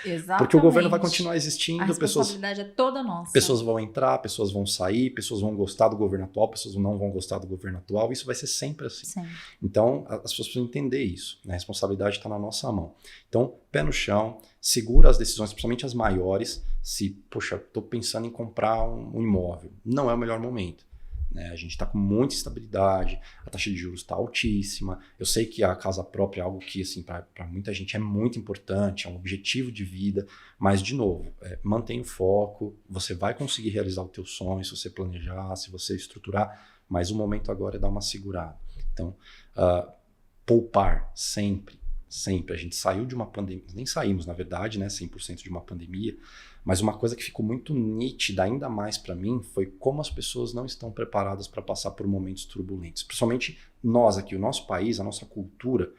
[SPEAKER 1] Exatamente.
[SPEAKER 2] Porque o governo vai continuar existindo.
[SPEAKER 1] A responsabilidade é toda nossa.
[SPEAKER 2] Pessoas vão entrar, pessoas vão sair, pessoas vão gostar do governo atual, pessoas não vão gostar do governo atual. Isso vai ser sempre assim.
[SPEAKER 1] Sim.
[SPEAKER 2] Então, as pessoas precisam entender isso. Né? A responsabilidade está na nossa mão. Então, pé no chão, segura as decisões, principalmente as maiores. Se, poxa, estou pensando em comprar um imóvel. Não é o melhor momento. Né? A gente está com muita instabilidade, a taxa de juros está altíssima. Eu sei que a casa própria é algo que, assim, para muita gente é muito importante, é um objetivo de vida, mas, de novo, mantenha o foco, você vai conseguir realizar o teu sonho se você planejar, se você estruturar, mas o momento agora é dar uma segurada. Então, poupar sempre. A gente saiu de uma pandemia, nem saímos, na verdade, né, 100% de uma pandemia, mas uma coisa que ficou muito nítida, ainda mais para mim, foi como as pessoas não estão preparadas para passar por momentos turbulentos. Principalmente nós aqui, o nosso país, a nossa cultura,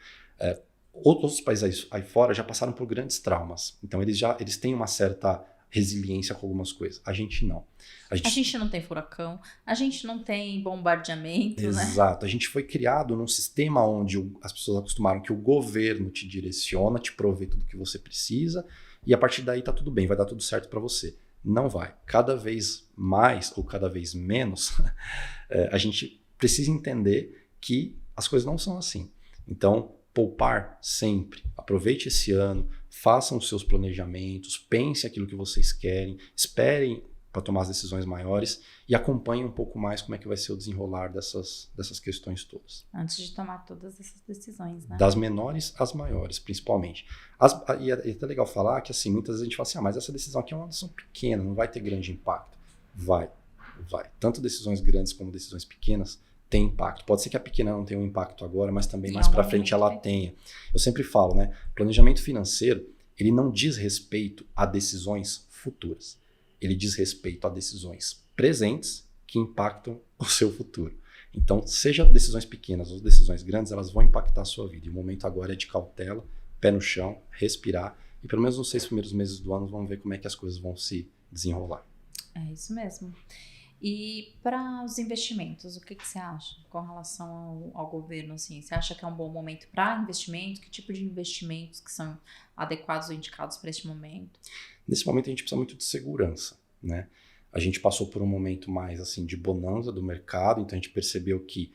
[SPEAKER 2] outros países aí fora já passaram por grandes traumas. Então eles têm uma certa resiliência com algumas coisas. A gente não. A gente
[SPEAKER 1] não tem furacão, a gente não tem bombardeamento, né?
[SPEAKER 2] Exato. A gente foi criado num sistema onde as pessoas acostumaram que o governo te direciona, te provê tudo que você precisa, e a partir daí tá tudo bem, vai dar tudo certo para você. Não vai. Cada vez mais ou cada vez menos, a gente precisa entender que as coisas não são assim. Então, poupar sempre. Aproveite esse ano, façam os seus planejamentos, pense aquilo que vocês querem, esperem para tomar as decisões maiores e acompanhem um pouco mais como é que vai ser o desenrolar dessas questões todas.
[SPEAKER 1] Antes de tomar todas essas decisões, né?
[SPEAKER 2] Das menores às maiores, principalmente. E é até legal falar que, assim, muitas vezes a gente fala assim, mas essa decisão aqui é uma decisão pequena, não vai ter grande impacto. Vai. Tanto decisões grandes como decisões pequenas têm impacto. Pode ser que a pequena não tenha um impacto agora, mas também mais para frente ela tenha. Eu sempre falo, né? Planejamento financeiro, ele não diz respeito a decisões futuras. Ele diz respeito a decisões presentes que impactam o seu futuro. Então, seja decisões pequenas ou decisões grandes, elas vão impactar a sua vida. E o momento agora é de cautela, pé no chão, respirar. E pelo menos nos 6 primeiros meses do ano, vamos ver como é que as coisas vão se desenrolar.
[SPEAKER 1] É isso mesmo. E para os investimentos, o que você acha com relação ao governo? Assim? Você acha que é um bom momento para investimentos? Que tipo de investimentos que são adequados ou indicados para este momento?
[SPEAKER 2] Nesse momento a gente precisa muito de segurança, né? A gente passou por um momento mais assim de bonança do mercado, então a gente percebeu que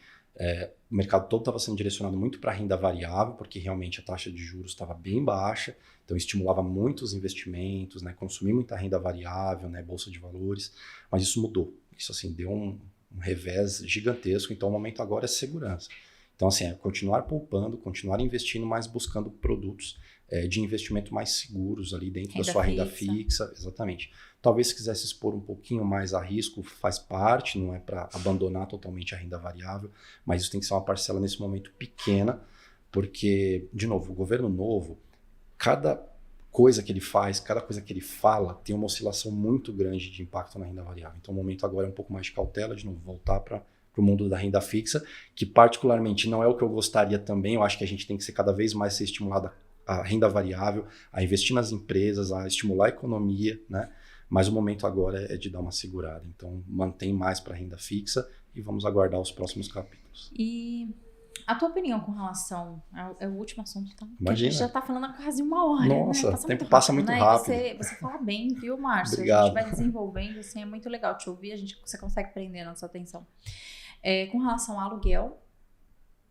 [SPEAKER 2] o mercado todo estava sendo direcionado muito para a renda variável, porque realmente a taxa de juros estava bem baixa, então estimulava muito os investimentos, né? Consumir muita renda variável, né? Bolsa de valores, mas isso mudou. Isso assim deu um revés gigantesco, então o momento agora é segurança. Então assim, é continuar poupando, continuar investindo, mas buscando produtos de investimento mais seguros ali dentro da sua renda fixa. Exatamente. Talvez se quisesse expor um pouquinho mais a risco, faz parte, não é para abandonar totalmente a renda variável, mas isso tem que ser uma parcela nesse momento pequena, porque, de novo, o governo novo, cada coisa que ele faz, cada coisa que ele fala, tem uma oscilação muito grande de impacto na renda variável. Então o momento agora é um pouco mais de cautela, de novo, voltar para o mundo da renda fixa, que particularmente não é o que eu gostaria também. Eu acho que a gente tem que ser cada vez mais ser estimulado a renda variável, a investir nas empresas, a estimular a economia, né? Mas o momento agora é de dar uma segurada. Então, mantém mais para a renda fixa e vamos aguardar os próximos capítulos.
[SPEAKER 1] E a tua opinião com relação... É o último assunto, tá?
[SPEAKER 2] Imagina.
[SPEAKER 1] A gente já está falando há quase 1 hora.
[SPEAKER 2] Nossa,
[SPEAKER 1] né?
[SPEAKER 2] o tempo passa muito rápido.
[SPEAKER 1] Você fala bem, viu, Márcio?
[SPEAKER 2] Obrigado.
[SPEAKER 1] A gente vai desenvolvendo, assim, é muito legal te ouvir. Você consegue prender a nossa atenção. Com relação ao aluguel,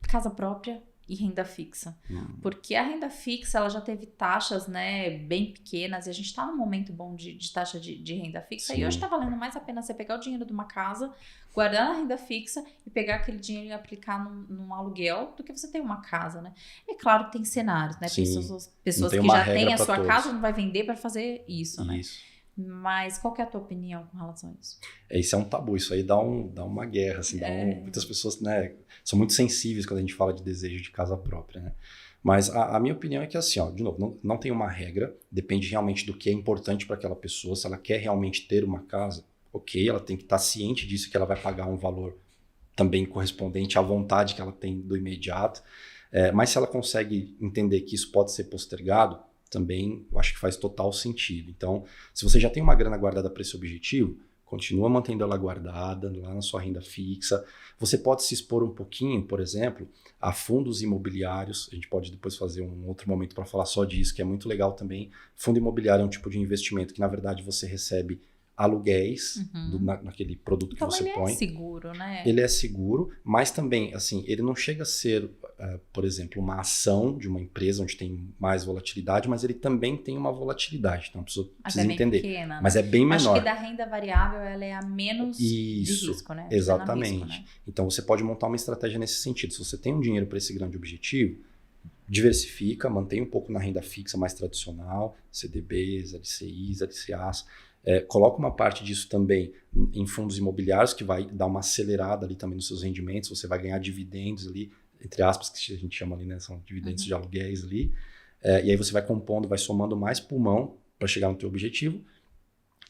[SPEAKER 1] casa própria e renda fixa. Porque a renda fixa, ela já teve taxas, né, bem pequenas, e a gente está num momento bom de taxa de renda fixa.
[SPEAKER 2] Sim.
[SPEAKER 1] E hoje está valendo mais a pena você pegar o dinheiro de uma casa, guardar na renda fixa e pegar aquele dinheiro e aplicar num aluguel do que você ter uma casa, né? É claro que tem cenários, né?
[SPEAKER 2] Sim.
[SPEAKER 1] Pessoas que já têm a sua casa não vai vender para fazer isso, né? Mas qual que é a tua opinião com relação a isso?
[SPEAKER 2] Isso é um tabu, isso aí dá uma guerra, assim, muitas pessoas, né, são muito sensíveis quando a gente fala de desejo de casa própria, né? Mas a minha opinião é que assim, ó, de novo, não tem uma regra, depende realmente do que é importante para aquela pessoa. Se ela quer realmente ter uma casa, ok, ela tem que estar ciente disso, que ela vai pagar um valor também correspondente à vontade que ela tem do imediato. Mas se ela consegue entender que isso pode ser postergado, também eu acho que faz total sentido. Então, se você já tem uma grana guardada para esse objetivo, continua mantendo ela guardada lá na sua renda fixa. Você pode se expor um pouquinho, por exemplo, a fundos imobiliários. A gente pode depois fazer um outro momento para falar só disso, que é muito legal também. Fundo imobiliário é um tipo de investimento que, na verdade, você recebe aluguéis naquele produto
[SPEAKER 1] então,
[SPEAKER 2] que você põe.
[SPEAKER 1] Ele é seguro, né?
[SPEAKER 2] Ele é seguro, mas também, assim, ele não chega a ser, por exemplo, uma ação de uma empresa onde tem mais volatilidade, mas ele também tem uma volatilidade. Então, a pessoa precisa entender.
[SPEAKER 1] Pequena, né?
[SPEAKER 2] Mas é bem menor.
[SPEAKER 1] Acho que da renda variável ela é a menos de risco, né?
[SPEAKER 2] Exatamente.
[SPEAKER 1] Risco, né?
[SPEAKER 2] Então, você pode montar uma estratégia nesse sentido. Se você tem um dinheiro para esse grande objetivo, diversifica, mantém um pouco na renda fixa mais tradicional, CDBs, LCIs, LCAs. Coloca uma parte disso também em fundos imobiliários, que vai dar uma acelerada ali também nos seus rendimentos. Você vai ganhar dividendos ali, entre aspas, que a gente chama ali, né? São dividendos de aluguéis ali. E aí você vai compondo, vai somando mais pulmão para chegar no teu objetivo.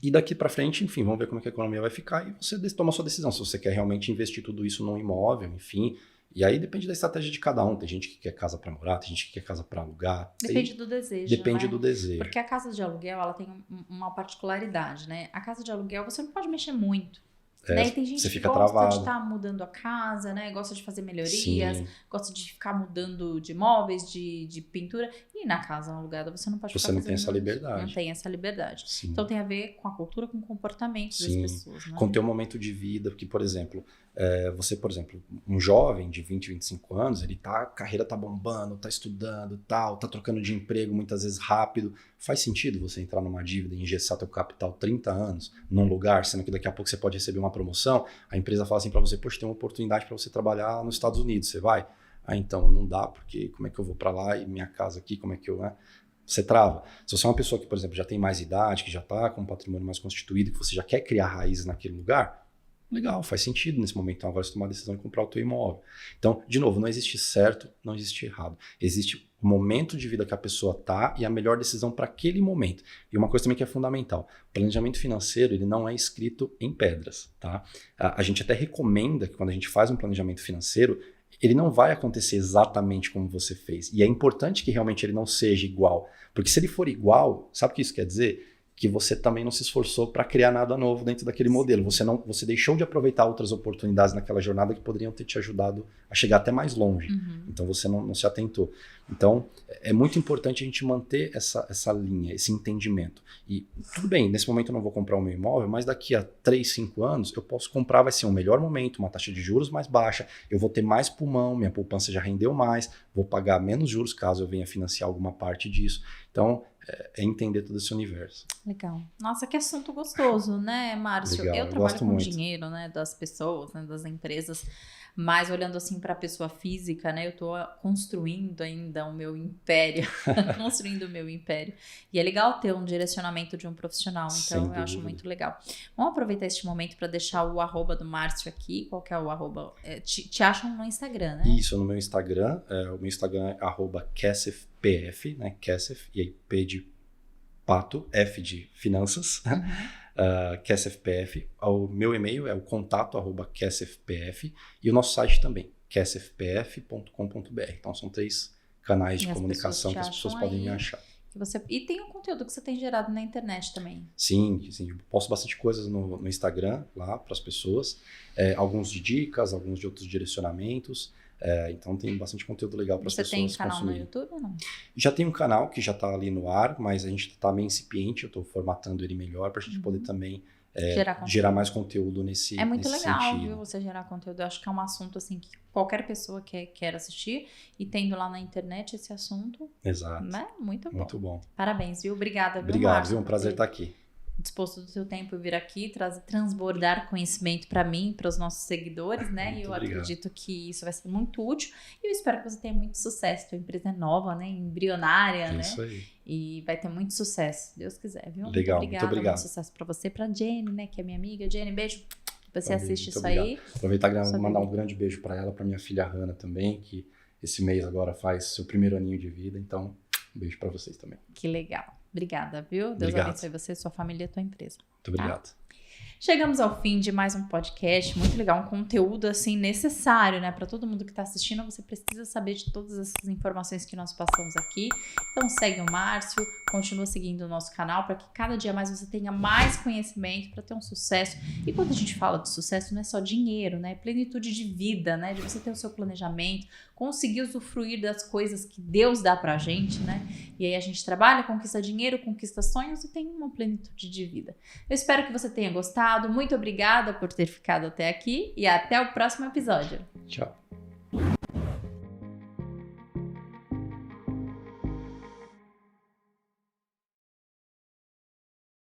[SPEAKER 2] E daqui para frente, enfim, vamos ver como é que a economia vai ficar e você toma a sua decisão. Se você quer realmente investir tudo isso num imóvel, enfim. E aí depende da estratégia de cada um. Tem gente que quer casa para morar, tem gente que quer casa para alugar.
[SPEAKER 1] Depende do desejo,
[SPEAKER 2] Depende
[SPEAKER 1] né?
[SPEAKER 2] do desejo.
[SPEAKER 1] Porque a casa de aluguel, ela tem uma particularidade, né? A casa de aluguel, você não pode mexer muito. Né? E tem gente que gosta
[SPEAKER 2] travado.
[SPEAKER 1] de estar mudando a casa, né? Gosta de fazer melhorias,
[SPEAKER 2] Sim.
[SPEAKER 1] gosta de ficar mudando de móveis, de pintura. E na casa alugada você não pode ficar
[SPEAKER 2] Você não tem essa liberdade.
[SPEAKER 1] Não tem essa liberdade.
[SPEAKER 2] Sim.
[SPEAKER 1] Então tem a ver com a cultura, com o comportamento das pessoas. Né?
[SPEAKER 2] Com o teu momento de vida, porque, por exemplo, você, por exemplo, um jovem de 20, 25 anos, a carreira tá bombando, tá estudando, tá trocando de emprego muitas vezes rápido. Faz sentido você entrar numa dívida e engessar teu capital 30 anos num lugar, sendo que daqui a pouco você pode receber uma promoção, a empresa fala assim para você, poxa, tem uma oportunidade para você trabalhar nos Estados Unidos, você vai? Então, não dá, porque como é que eu vou para lá e minha casa aqui, como é que eu... Você trava. Se você é uma pessoa que, por exemplo, já tem mais idade, que já está com um patrimônio mais constituído, que você já quer criar raízes naquele lugar, legal, faz sentido nesse momento. Então agora você tomar a decisão de comprar o teu imóvel. Então, de novo, não existe certo, não existe errado. Existe o momento de vida que a pessoa está e a melhor decisão para aquele momento. E uma coisa também que é fundamental, o planejamento financeiro ele não é escrito em pedras. Tá? A gente até recomenda que quando a gente faz um planejamento financeiro, ele não vai acontecer exatamente como você fez. E é importante que realmente ele não seja igual. Porque se ele for igual, sabe o que isso quer dizer? Que você também não se esforçou para criar nada novo dentro daquele modelo. Você deixou de aproveitar outras oportunidades naquela jornada que poderiam ter te ajudado a chegar até mais longe. Então você não se atentou. Então é muito importante a gente manter essa linha, esse entendimento. E tudo bem, nesse momento eu não vou comprar o meu imóvel, mas daqui a 3, 5 anos eu posso comprar, vai ser um melhor momento, uma taxa de juros mais baixa, eu vou ter mais pulmão, minha poupança já rendeu mais, vou pagar menos juros caso eu venha financiar alguma parte disso. Então, é entender todo esse universo.
[SPEAKER 1] Legal. Nossa, que assunto gostoso, né, Márcio?
[SPEAKER 2] Legal,
[SPEAKER 1] eu trabalho com
[SPEAKER 2] muito.
[SPEAKER 1] Dinheiro, né, das pessoas, né, das empresas, mas olhando assim para a pessoa física, né, eu tô construindo ainda o meu império, construindo o meu império. E é legal ter um direcionamento de um profissional, então eu acho muito legal. Vamos aproveitar este momento para deixar o @ do Márcio aqui. Qual que é o @? Te acham no Instagram, né?
[SPEAKER 2] Isso, no meu Instagram. O meu Instagram é @KessefPF, né? Kessef, e aí P de pato, F de finanças. KessefPF. O meu e-mail é o contato@KessefPF e o nosso site também, kessefpf.com.br. Então são 3 canais de comunicação que as pessoas podem me achar.
[SPEAKER 1] E tem um conteúdo que você tem gerado na internet também.
[SPEAKER 2] Sim, eu posto bastante coisas no Instagram lá para as pessoas, alguns de dicas, alguns de outros direcionamentos. Então tem bastante conteúdo legal para as pessoas consumirem. Você tem canal no YouTube ou não? Já tem um canal que já está ali no ar, mas a gente está meio incipiente, eu estou formatando ele melhor para a gente poder também gerar mais conteúdo nesse sentido. É muito legal,
[SPEAKER 1] viu, você gerar conteúdo. Eu acho que é um assunto assim que qualquer pessoa quer assistir e tendo lá na internet esse assunto.
[SPEAKER 2] Exato.
[SPEAKER 1] Né? Muito bom.
[SPEAKER 2] Muito bom.
[SPEAKER 1] Parabéns, viu? Obrigada.
[SPEAKER 2] Obrigado, viu? Um prazer estar aqui.
[SPEAKER 1] Disposto do seu tempo vir aqui, transbordar conhecimento para mim, para os nossos seguidores, né?
[SPEAKER 2] Muito
[SPEAKER 1] e eu
[SPEAKER 2] obrigado.
[SPEAKER 1] Acredito que isso vai ser muito útil. E eu espero que você tenha muito sucesso. Tua empresa é nova, né? Embrionária, né?
[SPEAKER 2] Isso aí.
[SPEAKER 1] E vai ter muito sucesso, se Deus quiser, viu?
[SPEAKER 2] Legal, muito obrigado.
[SPEAKER 1] Muito sucesso para você, para Jenny, né? Que é minha amiga. Jenny, beijo. Você assiste isso
[SPEAKER 2] obrigado.
[SPEAKER 1] aí.
[SPEAKER 2] Aproveitar e mandar um grande beijo para ela, para minha filha Hannah também, que esse mês agora faz seu primeiro aninho de vida. Então, um beijo para vocês também.
[SPEAKER 1] Que legal. Obrigada, viu? Deus abençoe você, sua família e tua empresa.
[SPEAKER 2] Muito obrigado.
[SPEAKER 1] Tá? Chegamos ao fim de mais um podcast, muito legal, um conteúdo assim necessário, né? Para todo mundo que está assistindo, você precisa saber de todas essas informações que nós passamos aqui. Então segue o Márcio, Continua seguindo o nosso canal para que cada dia mais você tenha mais conhecimento para ter um sucesso. E quando a gente fala de sucesso, não é só dinheiro, né? É plenitude de vida, né? De você ter o seu planejamento, conseguir usufruir das coisas que Deus dá pra gente, né? E aí a gente trabalha, conquista dinheiro, conquista sonhos e tem uma plenitude de vida. Eu espero que você tenha gostado. Muito obrigada por ter ficado até aqui e até o próximo episódio.
[SPEAKER 2] Tchau.